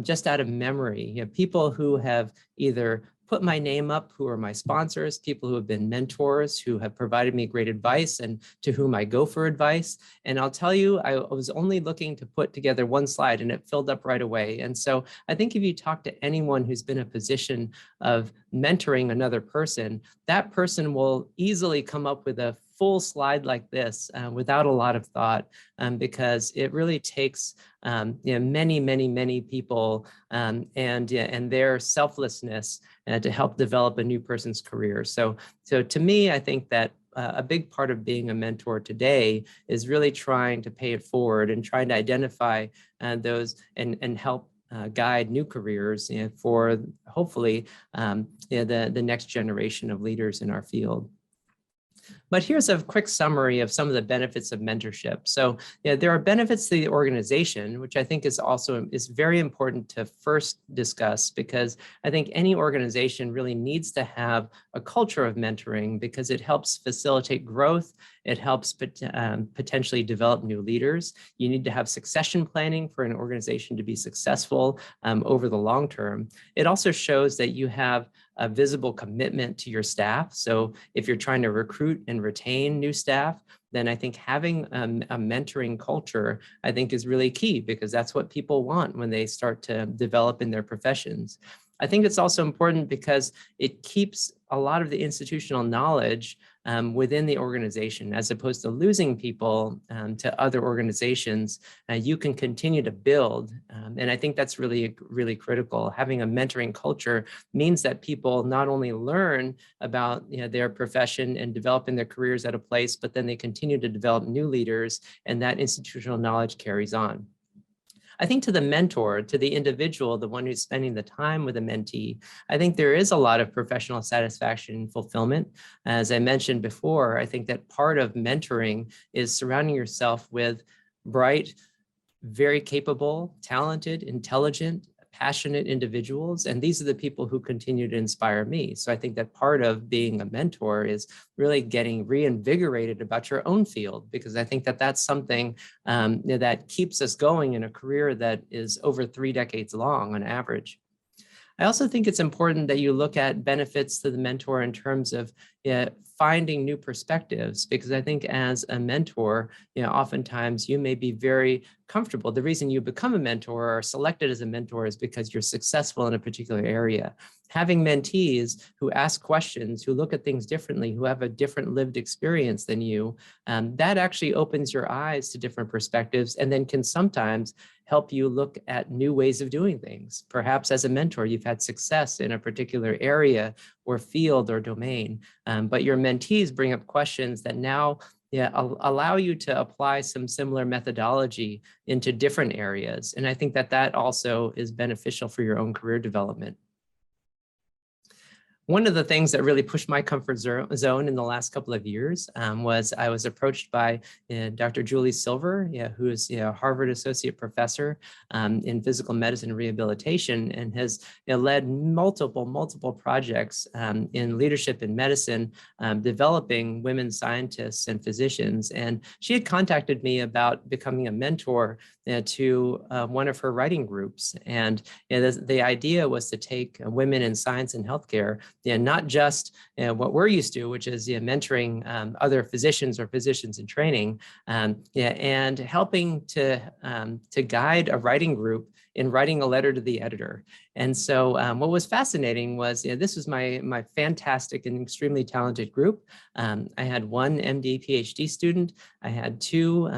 just out of memory, people who have either put my name up, who are my sponsors, people who have been mentors, who have provided me great advice and to whom I go for advice. And I'll tell you, I was only looking to put together one slide and it filled up right away. And so I think if you talk to anyone who's been in a position of mentoring another person, that person will easily come up with a full slide like this without a lot of thought, because it really takes many people and their selflessness to help develop a new person's career. So to me, I think that a big part of being a mentor today is really trying to pay it forward and trying to identify those and help guide new careers for hopefully the next generation of leaders in our field. But here's a quick summary of some of the benefits of mentorship. So there are benefits to the organization, which I think is very important to first discuss, because I think any organization really needs to have a culture of mentoring because it helps facilitate growth. It helps potentially develop new leaders. You need to have succession planning for an organization to be successful over the long term. It also shows that you have a visible commitment to your staff. So if you're trying to recruit and retain new staff, then I think having a mentoring culture, I think, is really key, because that's what people want when they start to develop in their professions. I think it's also important because it keeps a lot of the institutional knowledge within the organization, as opposed to losing people to other organizations. You can continue to build, and I think that's really critical. Having a mentoring culture means that people not only learn about their profession and develop in their careers at a place, but then they continue to develop new leaders, and that institutional knowledge carries on. I think to the mentor, to the individual, the one who's spending the time with a mentee, I think there is a lot of professional satisfaction and fulfillment. As I mentioned before, I think that part of mentoring is surrounding yourself with bright, very capable, talented, intelligent, passionate individuals. And these are the people who continue to inspire me. So I think that part of being a mentor is really getting reinvigorated about your own field, because I think that that's something that keeps us going in a career that is over 3 decades long on average. I also think it's important that you look at benefits to the mentor in terms of finding new perspectives, because I think as a mentor, oftentimes you may be very comfortable. The reason you become a mentor or are selected as a mentor is because you're successful in a particular area. Having mentees who ask questions, who look at things differently, who have a different lived experience than you, that actually opens your eyes to different perspectives, and then can sometimes help you look at new ways of doing things. Perhaps as a mentor, you've had success in a particular area or field or domain. But your mentees bring up questions that now allow you to apply some similar methodology into different areas. And I think that that also is beneficial for your own career development. One of the things that really pushed my comfort zone in the last couple of years was I was approached by Dr. Julie Silver, who is a Harvard Associate Professor in Physical Medicine and Rehabilitation, and has led multiple projects in leadership in medicine, developing women scientists and physicians. And she had contacted me about becoming a mentor to one of her writing groups. And the idea was to take women in science and healthcare, not just what we're used to, which is mentoring other physicians or physicians in training, and helping to guide a writing group in writing a letter to the editor. And so what was fascinating was, this was my fantastic and extremely talented group. I had one MD, PhD student. I had two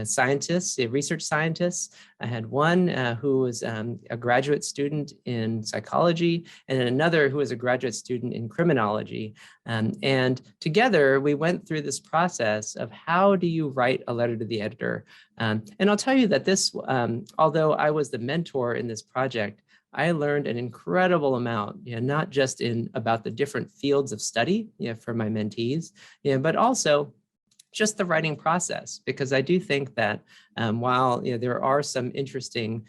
scientists, research scientists. I had one who was a graduate student in psychology, and another who was a graduate student in criminology. And together we went through this process of how do you write a letter to the editor? And I'll tell you that this, although I was the mentor in this project, I learned an incredible amount, not just about the different fields of study for my mentees, but also just the writing process, because I do think that while there are some interesting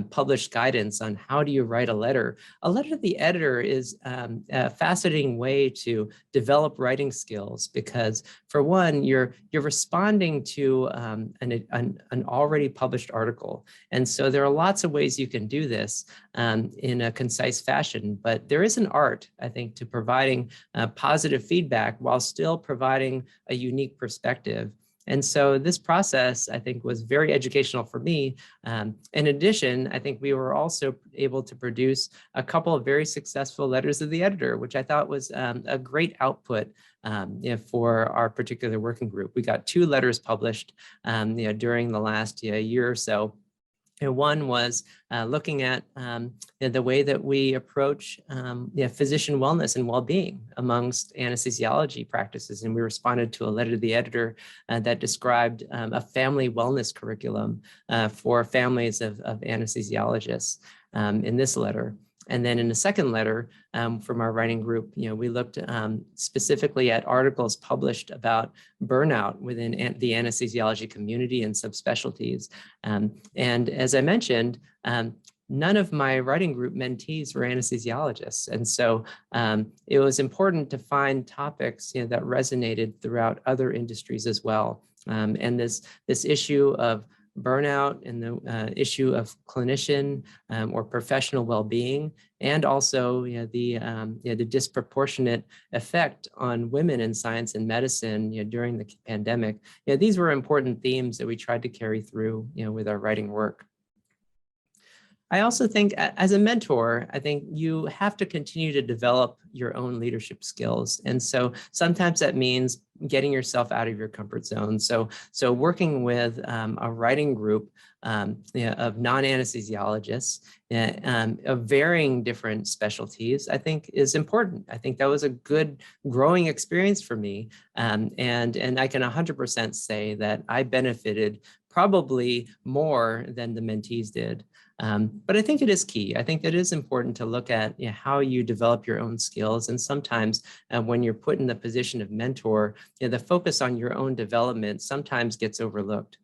published guidance on how do you write a letter to the editor is a fascinating way to develop writing skills, because for one, you're responding to an already published article. And so there are lots of ways you can do this in a concise fashion, but there is an art, I think, to providing positive feedback while still providing a unique perspective. And so this process, I think, was very educational for me. In addition, I think we were also able to produce a couple of very successful letters to the editor, which I thought was a great output for our particular working group. We got 2 letters published during the last year or so. And one was looking at the way that we approach physician wellness and well-being amongst anesthesiology practices. And we responded to a letter to the editor that described a family wellness curriculum for families of anesthesiologists in this letter. And then in the second letter from our writing group, we looked specifically at articles published about burnout within the anesthesiology community and subspecialties. And as I mentioned, none of my writing group mentees were anesthesiologists. And so it was important to find topics that resonated throughout other industries as well. And this issue of burnout and the issue of clinician or professional well-being, and also the disproportionate effect on women in science and medicine during the pandemic. These were important themes that we tried to carry through with our writing work. I also think as a mentor, I think you have to continue to develop your own leadership skills. And so sometimes that means getting yourself out of your comfort zone. So working with a writing group of non-anesthesiologists of varying different specialties, I think is important. I think that was a good growing experience for me. And I can 100% say that I benefited probably more than the mentees did. But I think it is key. I think it is important to look at how you develop your own skills. And sometimes when you're put in the position of mentor, the focus on your own development sometimes gets overlooked.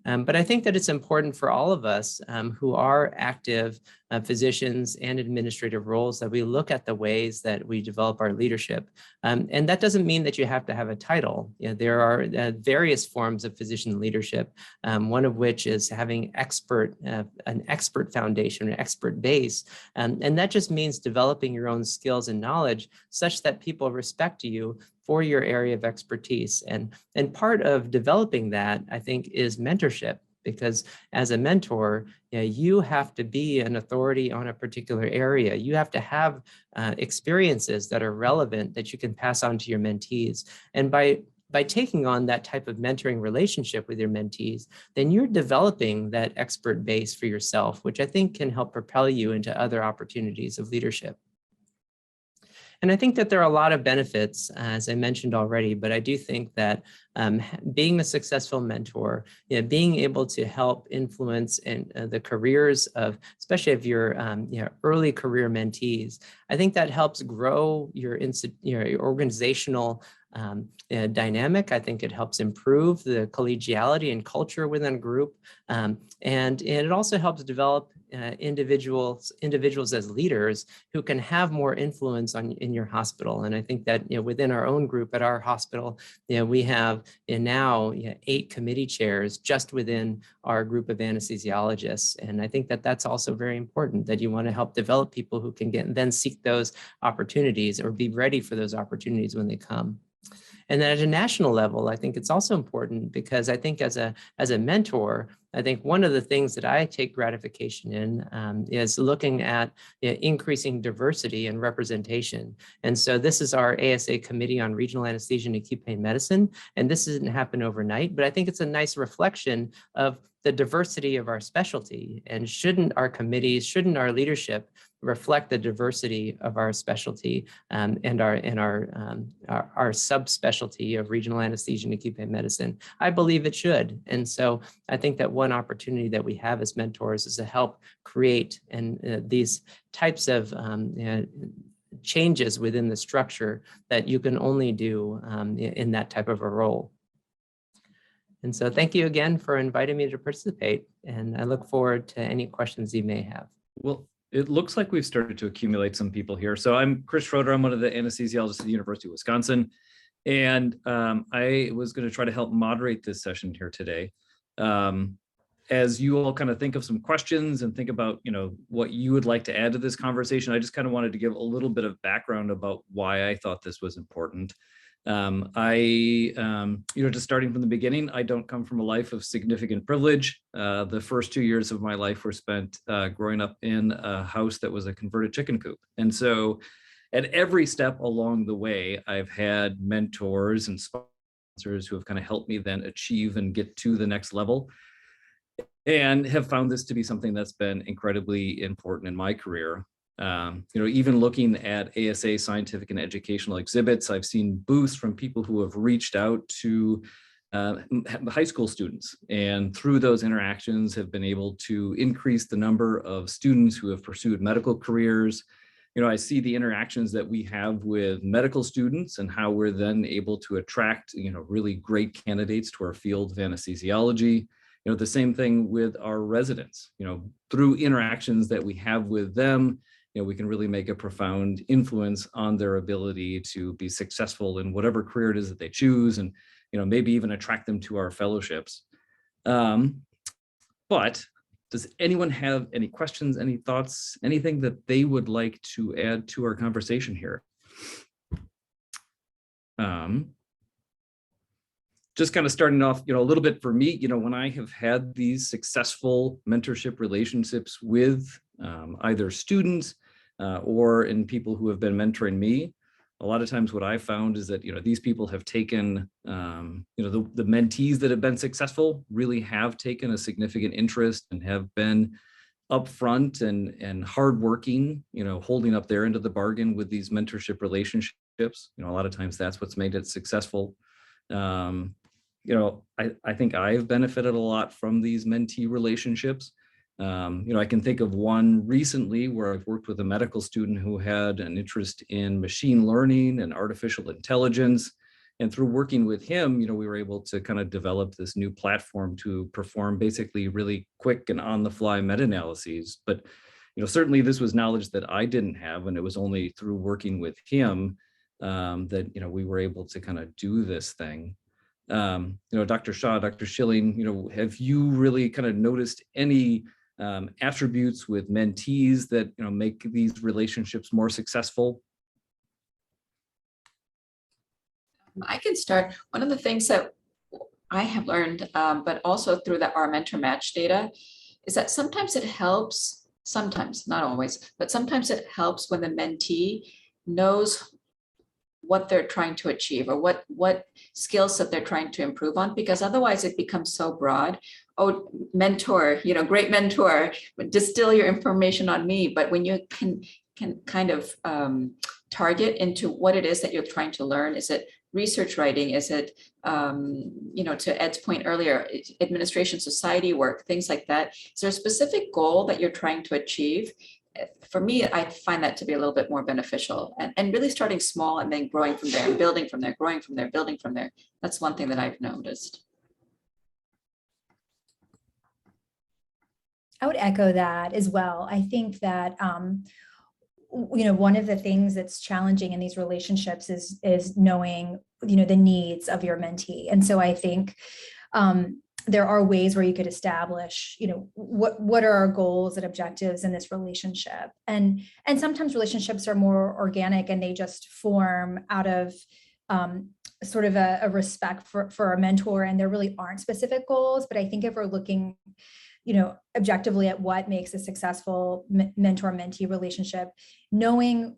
But I think that it's important for all of us who are active physicians and administrative roles that we look at the ways that we develop our leadership. And that doesn't mean that you have to have a title. There are various forms of physician leadership, one of which is having an expert foundation, an expert base. And that just means developing your own skills and knowledge such that people respect you for your area of expertise. And part of developing that, I think, is mentorship, because as a mentor, you have to be an authority on a particular area. You have to have experiences that are relevant that you can pass on to your mentees. And by taking on that type of mentoring relationship with your mentees, then you're developing that expert base for yourself, which I think can help propel you into other opportunities of leadership. And I think that there are a lot of benefits, as I mentioned already, but I do think that being a successful mentor, being able to help influence in the careers of, especially of your early career mentees, I think that helps grow your organizational dynamic. I think it helps improve the collegiality and culture within a group. And it also helps develop individuals as leaders who can have more influence in your hospital. And I think that within our own group at our hospital, we have now 8 committee chairs just within our group of anesthesiologists. And I think that that's also very important, that you want to help develop people who can then seek those opportunities or be ready for those opportunities when they come. And then at a national level, I think it's also important because I think as a mentor, I think one of the things that I take gratification in is looking at increasing diversity and representation. And so this is our ASA Committee on Regional Anesthesia and Acute Pain Medicine. And this didn't happen overnight, but I think it's a nice reflection of the diversity of our specialty. And shouldn't our committees, shouldn't our leadership reflect the diversity of our specialty and our subspecialty of regional anesthesia and acute pain medicine? I believe it should. And so I think that one opportunity that we have as mentors is to help create these types of changes within the structure that you can only do in that type of a role. And so thank you again for inviting me to participate. And I look forward to any questions you may have. Well, it looks like we've started to accumulate some people here. So I'm Chris Schroeder. I'm one of the anesthesiologists at the University of Wisconsin. And I was going to try to help moderate this session here today. As you all kind of think of some questions and think about, what you would like to add to this conversation, I just kind of wanted to give a little bit of background about why I thought this was important. Just starting from the beginning, I don't come from a life of significant privilege. The first 2 years of my life were spent growing up in a house that was a converted chicken coop. And so at every step along the way, I've had mentors and sponsors who have kind of helped me then achieve and get to the next level, and have found this to be something that's been incredibly important in my career. Even looking at ASA scientific and educational exhibits, I've seen booths from people who have reached out to high school students, and through those interactions have been able to increase the number of students who have pursued medical careers. I see the interactions that we have with medical students and how we're then able to attract, really great candidates to our field of anesthesiology. The same thing with our residents, through interactions that we have with them, we can really make a profound influence on their ability to be successful in whatever career it is that they choose, and maybe even attract them to our fellowships. But does anyone have any questions, any thoughts, anything that they would like to add to our conversation here? Just kind of starting off, a little bit for me, when I have had these successful mentorship relationships with either students or in people who have been mentoring me, a lot of times what I found is that, these people have taken, the mentees that have been successful really have taken a significant interest and have been upfront and hardworking, holding up their end of the bargain with these mentorship relationships. A lot of times that's what's made it successful. I think I've benefited a lot from these mentee relationships. I can think of one recently where I've worked with a medical student who had an interest in machine learning and artificial intelligence. And through working with him, we were able to kind of develop this new platform to perform basically really quick and on the fly meta-analyses. But, certainly this was knowledge that I didn't have, and it was only through working with him that, we were able to kind of do this thing. Dr. Shaw, Dr. Schilling, have you really kind of noticed any attributes with mentees that make these relationships more successful? I can start. One of the things that I have learned, but also through our mentor match data, is that sometimes it helps, sometimes, not always, but sometimes it helps when the mentee knows what they're trying to achieve or what skills that they're trying to improve on, because otherwise it becomes so broad. Oh, mentor, great mentor, distill your information on me. But when you can can kind of target into what it is that you're trying to learn? Is it research writing? Is it, to Ed's point earlier, administration, society work, things like that? Is there a specific goal that you're trying to achieve? For me, I find that to be a little bit more beneficial, and really starting small and then growing from there, and building from there, growing from there, building from there. That's one thing that I've noticed. I would echo that as well. I think that, one of the things that's challenging in these relationships is knowing, the needs of your mentee. And so I think there are ways where you could establish, what are our goals and objectives in this relationship. And sometimes relationships are more organic and they just form out of sort of a respect for a mentor, and there really aren't specific goals. But I think if we're looking objectively at what makes a successful mentor-mentee relationship, knowing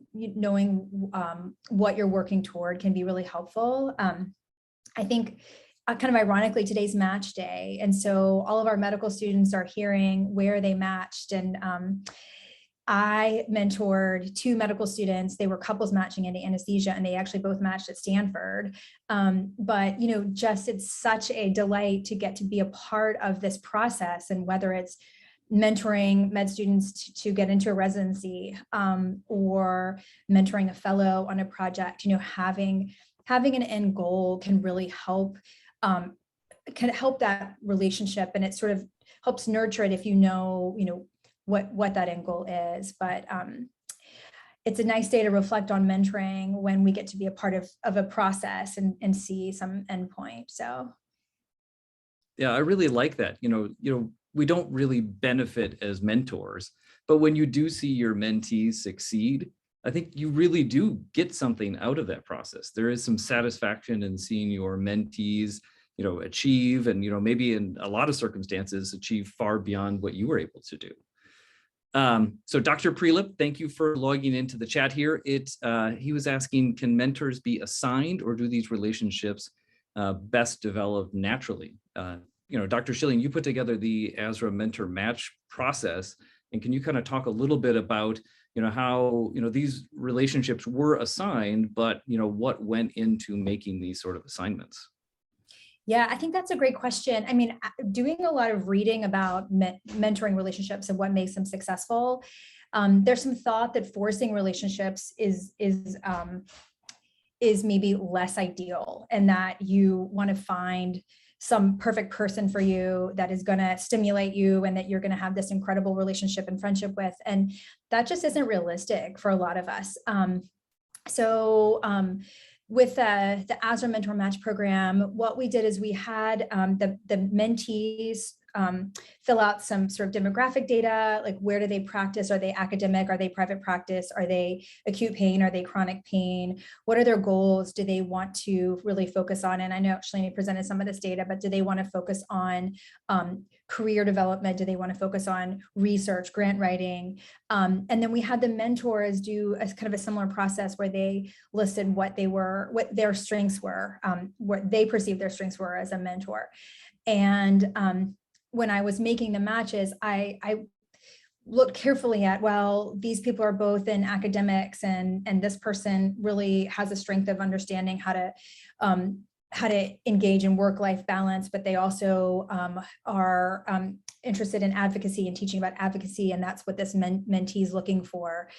what you're working toward can be really helpful. I think kind of ironically, today's match day. And so all of our medical students are hearing where they matched. And I mentored 2 medical students. They were couples matching into anesthesia, and they actually both matched at Stanford. But, just it's such a delight to get to be a part of this process. And whether it's mentoring med students to get into a residency or mentoring a fellow on a project, having an end goal can really help that relationship, and it sort of helps nurture it if what that end goal is. But it's a nice day to reflect on mentoring when we get to be a part of a process and see some endpoint. So yeah, I really like that. We don't really benefit as mentors, but when you do see your mentees succeed, I think you really do get something out of that process. There is some satisfaction in seeing your mentees, achieve, and, maybe in a lot of circumstances, achieve far beyond what you were able to do. So Dr. Prelip, thank you for logging into the chat here. He was asking, can mentors be assigned, or do these relationships best develop naturally? Dr. Schilling, you put together the ASRA mentor match process, and can you kind of talk a little bit about how these relationships were assigned, but what went into making these sort of assignments? Yeah, I think that's a great question. I mean, doing a lot of reading about mentoring relationships and what makes them successful, there's some thought that forcing relationships is maybe less ideal, and that you want to find some perfect person for you that is going to stimulate you and that you're going to have this incredible relationship and friendship with. And that just isn't realistic for a lot of us. With the ASRA Mentor Match program, what we did is we had the mentees fill out some sort of demographic data, like where do they practice? Are they academic? Are they private practice? Are they acute pain? Are they chronic pain? What are their goals? Do they want to really focus on? And I know Shalini presented some of this data, but do they want to focus on career development? Do they want to focus on research, grant writing? And then we had the mentors do a kind of a similar process where they listed what their strengths were, what they perceived their strengths were as a mentor. And when I was making the matches, I looked carefully at, well, these people are both in academics, and this person really has a strength of understanding how to engage in work-life balance, but they also are interested in advocacy and teaching about advocacy, and that's what this mentee is looking for.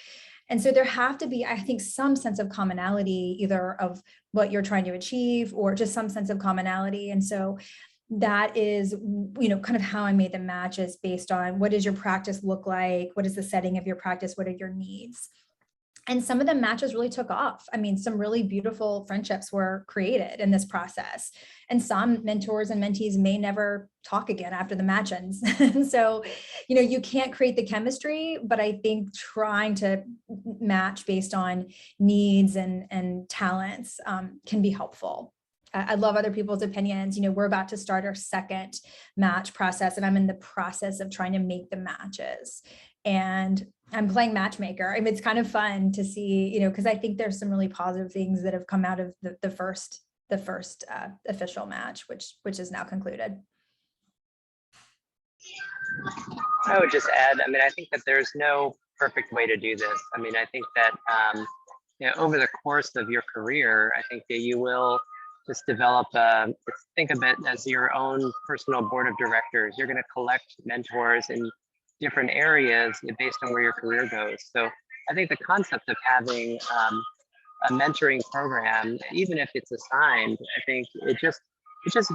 And so there have to be, I think, some sense of commonality, either of what you're trying to achieve or just some sense of commonality. And so that is, kind of how I made the matches based on what does your practice look like? What is the setting of your practice? What are your needs? And some of the matches really took off. I mean, some really beautiful friendships were created in this process. And some mentors and mentees may never talk again after the match ends. And so, you can't create the chemistry, but I think trying to match based on needs and talents can be helpful. I love other people's opinions. We're about to start our second match process, and I'm in the process of trying to make the matches. And I'm playing matchmaker. I mean, it's kind of fun to see, because I think there's some really positive things that have come out of the first official match, which is now concluded. I would just add, I mean, I think that there's no perfect way to do this. I mean, I think that over the course of your career, I think that you will just develop, think of it as your own personal board of directors. You're going to collect mentors in different areas based on where your career goes. So I think the concept of having a mentoring program, even if it's assigned, I think it just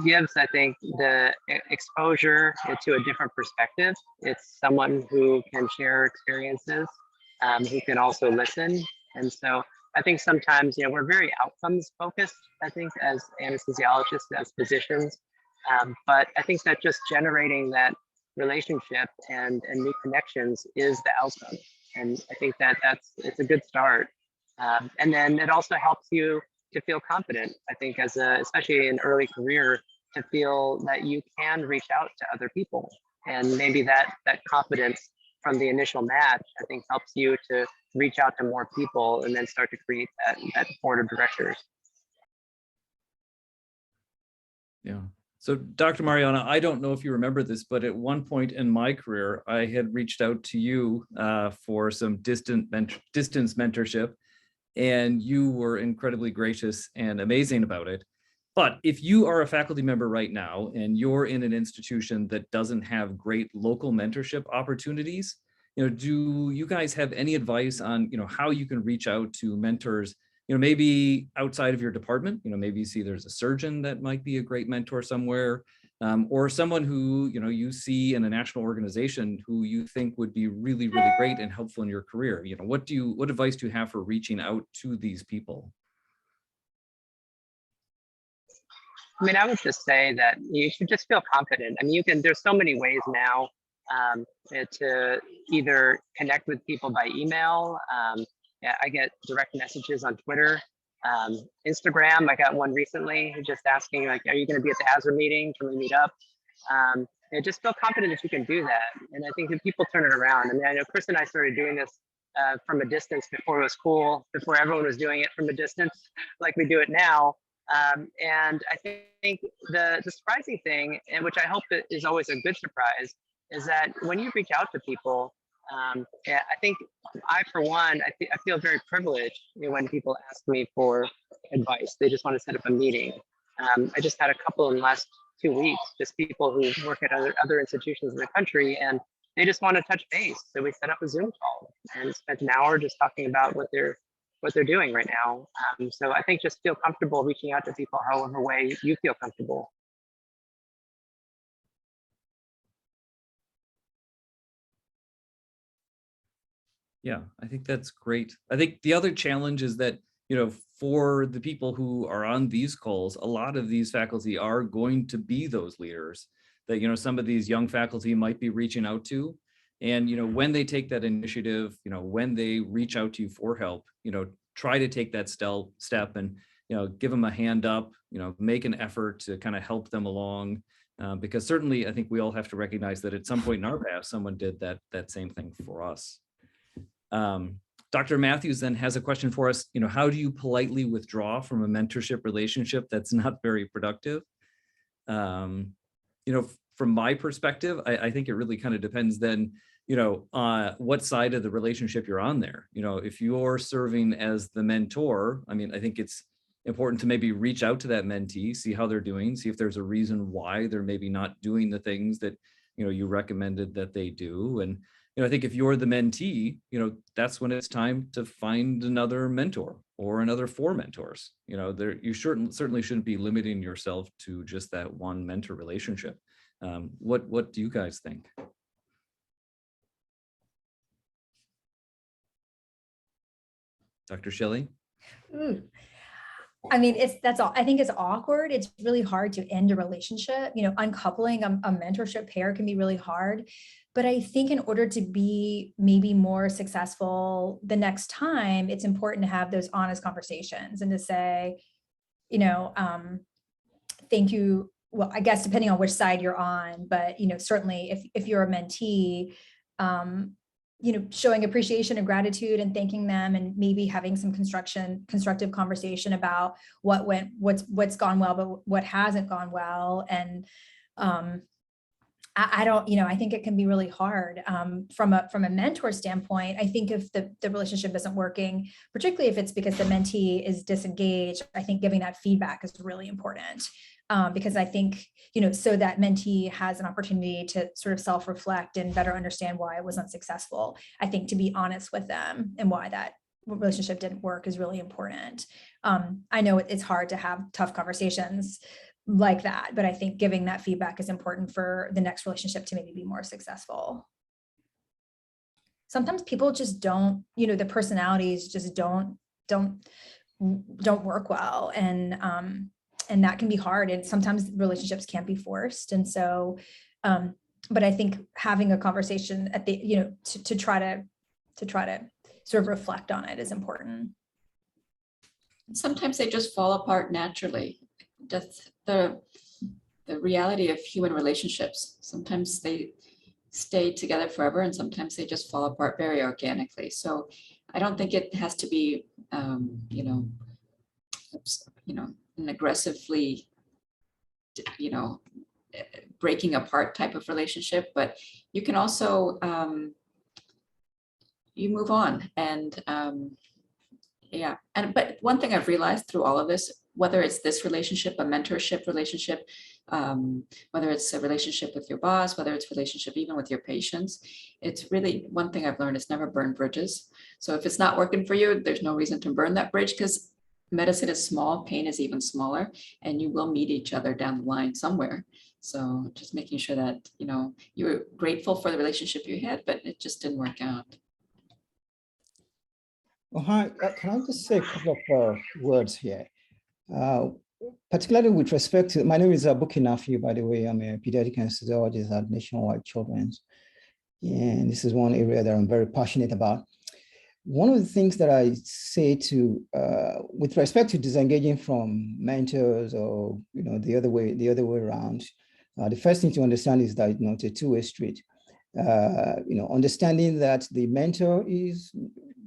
gives, I think, the exposure to a different perspective. It's someone who can share experiences, who can also listen. And so I think sometimes, we're very outcomes focused, I think, as anesthesiologists, as physicians. But I think that just generating that relationship and new connections is the outcome. And I think that it's a good start. And then it also helps you to feel confident, I think, especially in early career, to feel that you can reach out to other people. And maybe that confidence from the initial match, I think, helps you to reach out to more people and then start to create that board of directors. Yeah. So Dr. Mariana, I don't know if you remember this, but at one point in my career, I had reached out to you for some distance mentorship, and you were incredibly gracious and amazing about it. But if you are a faculty member right now and you're in an institution that doesn't have great local mentorship opportunities, do you guys have any advice on, how you can reach out to mentors, maybe outside of your department? Maybe you see there's a surgeon that might be a great mentor somewhere, or someone who, you see in a national organization who you think would be really, really great and helpful in your career. What advice do you have for reaching out to these people? I mean, I would just say that you should just feel confident. I mean, there's so many ways now to either connect with people by email. I get direct messages on Twitter, Instagram. I got one recently just asking, like, are you going to be at the ASRA meeting? Can we meet up? Just feel confident that you can do that. And I think if people turn it around, I mean, I know Chris and I started doing this from a distance before it was cool, before everyone was doing it from a distance like we do it now. And I think the surprising thing, and which I hope is always a good surprise, is that when you reach out to people, I think for one, I feel very privileged when people ask me for advice. They just want to set up a meeting. I just had a couple in the last 2 weeks, just people who work at other institutions in the country, and they just want to touch base. So we set up a Zoom call and spent an hour just talking about what they're doing right now. So I think just feel comfortable reaching out to people however way you feel comfortable. Yeah, I think that's great. I think the other challenge is that, for the people who are on these calls, a lot of these faculty are going to be those leaders that, some of these young faculty might be reaching out to. And, when they take that initiative, when they reach out to you for help, try to take that step and, give them a hand up, make an effort to kind of help them along. Because certainly I think we all have to recognize that at some point in our past, someone did that same thing for us. Dr. Matthews then has a question for us. How do you politely withdraw from a mentorship relationship that's not very productive? From my perspective, I think it really kind of depends then, what side of the relationship you're on there. If you're serving as the mentor, I mean, I think it's important to maybe reach out to that mentee, see how they're doing, see if there's a reason why they're maybe not doing the things that, you recommended that they do. And I think if you're the mentee, that's when it's time to find another mentor or another 4 mentors. You certainly shouldn't be limiting yourself to just that one mentor relationship. What do you guys think? Dr. Shelley? I mean, I think it's awkward. It's really hard to end a relationship. Uncoupling a mentorship pair can be really hard. But I think in order to be maybe more successful the next time, it's important to have those honest conversations and to say, thank you. Well, I guess depending on which side you're on, but, certainly if you're a mentee, showing appreciation and gratitude and thanking them, and maybe having some constructive conversation about what's gone well, but what hasn't gone well. And I don't, I think it can be really hard from a mentor standpoint. I think if the relationship isn't working, particularly if it's because the mentee is disengaged, I think giving that feedback is really important. Because I think, so that mentee has an opportunity to sort of self-reflect and better understand why it was unsuccessful. I think to be honest with them and why that relationship didn't work is really important. I know it's hard to have tough conversations like that, but I think giving that feedback is important for the next relationship to maybe be more successful. Sometimes people just don't, the personalities just don't work well, and that can be hard, and sometimes relationships can't be forced. And so but I think having a conversation at the to try to sort of reflect on it is important. Sometimes they just fall apart naturally. That's the reality of human relationships. Sometimes they stay together forever, and sometimes they just fall apart very organically. So I don't think it has to be an aggressively breaking apart type of relationship, but you can also you move on. And but one thing I've realized through all of this, whether it's this relationship, a mentorship relationship, whether it's a relationship with your boss, whether it's a relationship even with your patients, it's really one thing I've learned is never burn bridges. So if it's not working for you, there's no reason to burn that bridge, because medicine is small, pain is even smaller, and you will meet each other down the line somewhere. So just making sure that, you're grateful for the relationship you had, but it just didn't work out. Oh, hi, can I just say a couple of words here? Particularly with respect to, my name is Buki Nafi, by the way. I'm a pediatric anesthesiologist at Nationwide Children's. And this is one area that I'm very passionate about. One of the things that I say to, with respect to disengaging from mentors or, the other way around, the first thing to understand is that, it's a two-way street. Understanding that the mentor is,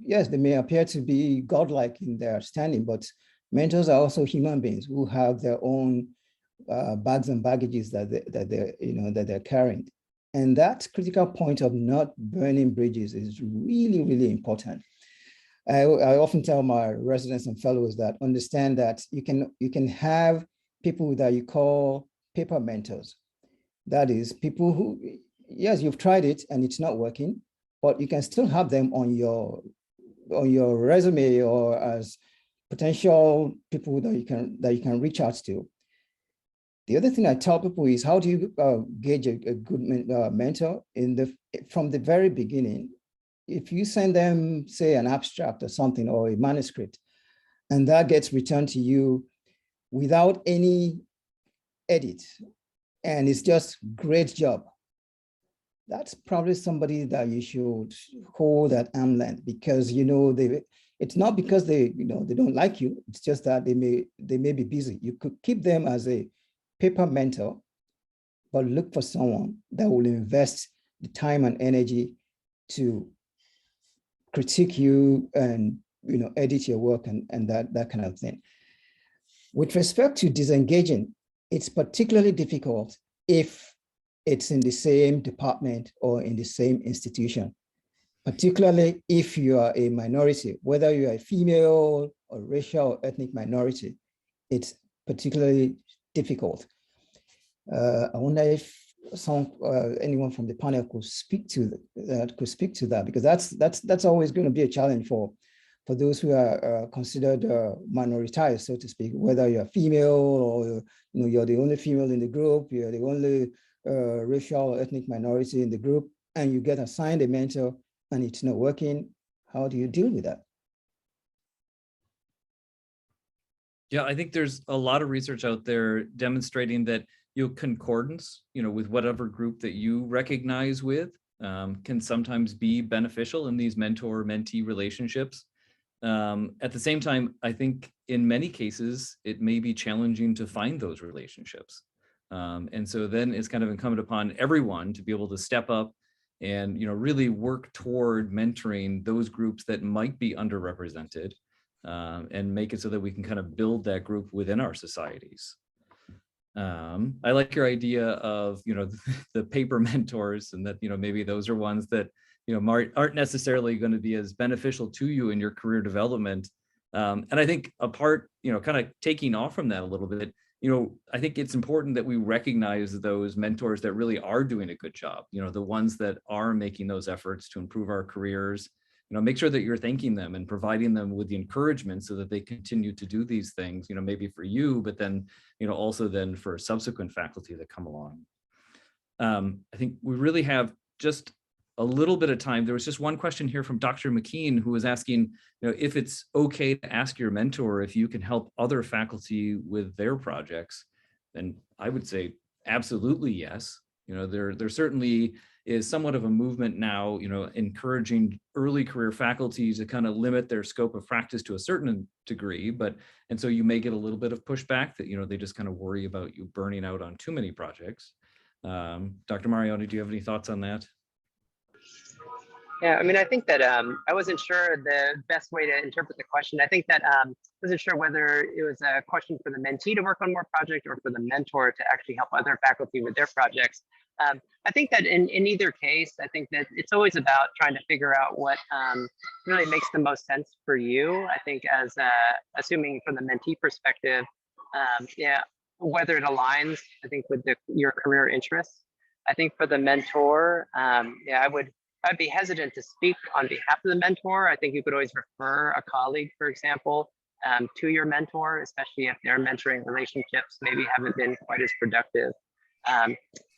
yes, they may appear to be godlike in their standing, but mentors are also human beings who have their own bags and baggages that they're carrying. And that critical point of not burning bridges is really, really important. I often tell my residents and fellows that understand that you can have people that you call paper mentors. That is people who, yes, you've tried it and it's not working, but you can still have them on your resume or as potential people that you can reach out to. The other thing I tell people is, how do you gauge a good mentor? From the very beginning, if you send them, say, an abstract or something or a manuscript, and that gets returned to you without any edit, and it's just great job, that's probably somebody that you should hold at arm's length, because it's not because they don't like you. It's just that they may be busy. You could keep them as a paper mentor, but look for someone that will invest the time and energy to critique you and edit your work and that kind of thing. With respect to disengaging, it's particularly difficult if it's in the same department or in the same institution, particularly if you are a minority, whether you are a female or racial or ethnic minority. It's particularly difficult. I wonder if anyone from the panel could speak to that, because that's always going to be a challenge for those who are considered minoritized, so to speak, whether you're female or you're the only female in the group, you're the only racial or ethnic minority in the group, and you get assigned a mentor and it's not working. How do you deal with that? Yeah, I think there's a lot of research out there demonstrating that concordance, with whatever group that you recognize with, can sometimes be beneficial in these mentor-mentee relationships. At the same time, I think in many cases, it may be challenging to find those relationships. And so then it's kind of incumbent upon everyone to be able to step up and really work toward mentoring those groups that might be underrepresented, and make it so that we can kind of build that group within our societies. I like your idea of, the paper mentors, and that, maybe those are ones that, aren't necessarily going to be as beneficial to you in your career development. And I think a part, kind of taking off from that a little bit, I think it's important that we recognize those mentors that really are doing a good job, the ones that are making those efforts to improve our careers. Make sure that you're thanking them and providing them with the encouragement so that they continue to do these things, maybe for you, but then, also then for subsequent faculty that come along. I think we really have just a little bit of time. There was just one question here from Dr. McKean, who was asking, if it's okay to ask your mentor if you can help other faculty with their projects. And I would say absolutely yes. There certainly is somewhat of a movement now, encouraging early career faculty to kind of limit their scope of practice to a certain degree, and so you may get a little bit of pushback that, they just kind of worry about you burning out on too many projects. Dr. Mariano, do you have any thoughts on that? Yeah, I mean, I think that I wasn't sure the best way to interpret the question. I think that I wasn't sure whether it was a question for the mentee to work on more projects or for the mentor to actually help other faculty with their projects. I think that in either case, I think that it's always about trying to figure out what really makes the most sense for you. I think as assuming from the mentee perspective, whether it aligns, I think, with your career interests. I think for the mentor, I'd be hesitant to speak on behalf of the mentor. I think you could always refer a colleague, for example, to your mentor, especially if their mentoring relationships maybe haven't been quite as productive.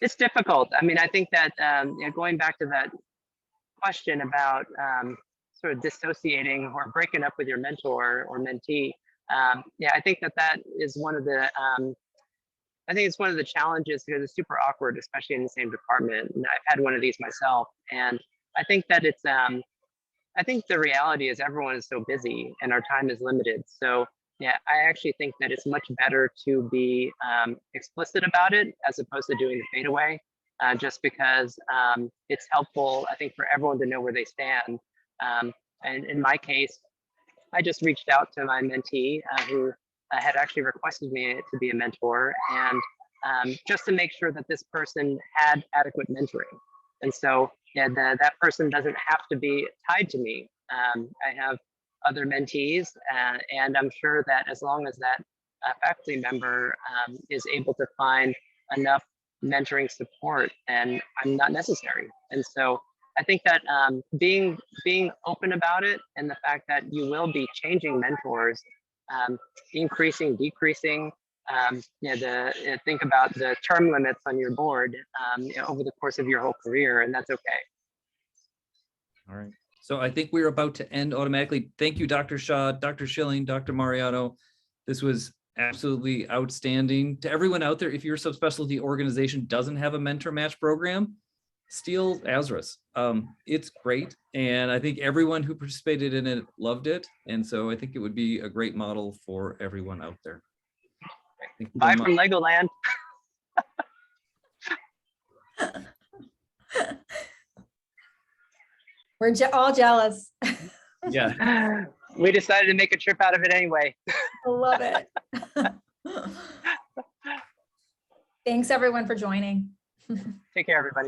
It's difficult. I mean, I think that going back to that question about sort of dissociating or breaking up with your mentor or mentee, I think that is one of the I think it's one of the challenges because it's super awkward, especially in the same department. And I've had one of these myself, and I think that it's I think the reality is everyone is so busy and our time is limited. So I actually think that it's much better to be explicit about it as opposed to doing the fade away, just because it's helpful, I think, for everyone to know where they stand. And in my case, I just reached out to my mentee who had actually requested me to be a mentor, and just to make sure that this person had adequate mentoring. And so that person doesn't have to be tied to me. I have other mentees, and I'm sure that as long as that faculty member is able to find enough mentoring support, and I'm not necessary. And so I think that being open about it, and the fact that you will be changing mentors, increasing, decreasing, think about the term limits on your board over the course of your whole career, and that's okay. All right. So I think we're about to end automatically. Thank you, Dr. Shaw, Dr. Schilling, Dr. Mariano. This was absolutely outstanding. To everyone out there, if your subspecialty organization doesn't have a mentor match program, steal ASRA's. It's great. And I think everyone who participated in it loved it. And so I think it would be a great model for everyone out there. Bye from Legoland. We're all jealous. Yeah. We decided to make a trip out of it anyway. I love it. Thanks everyone for joining. Take care, everybody.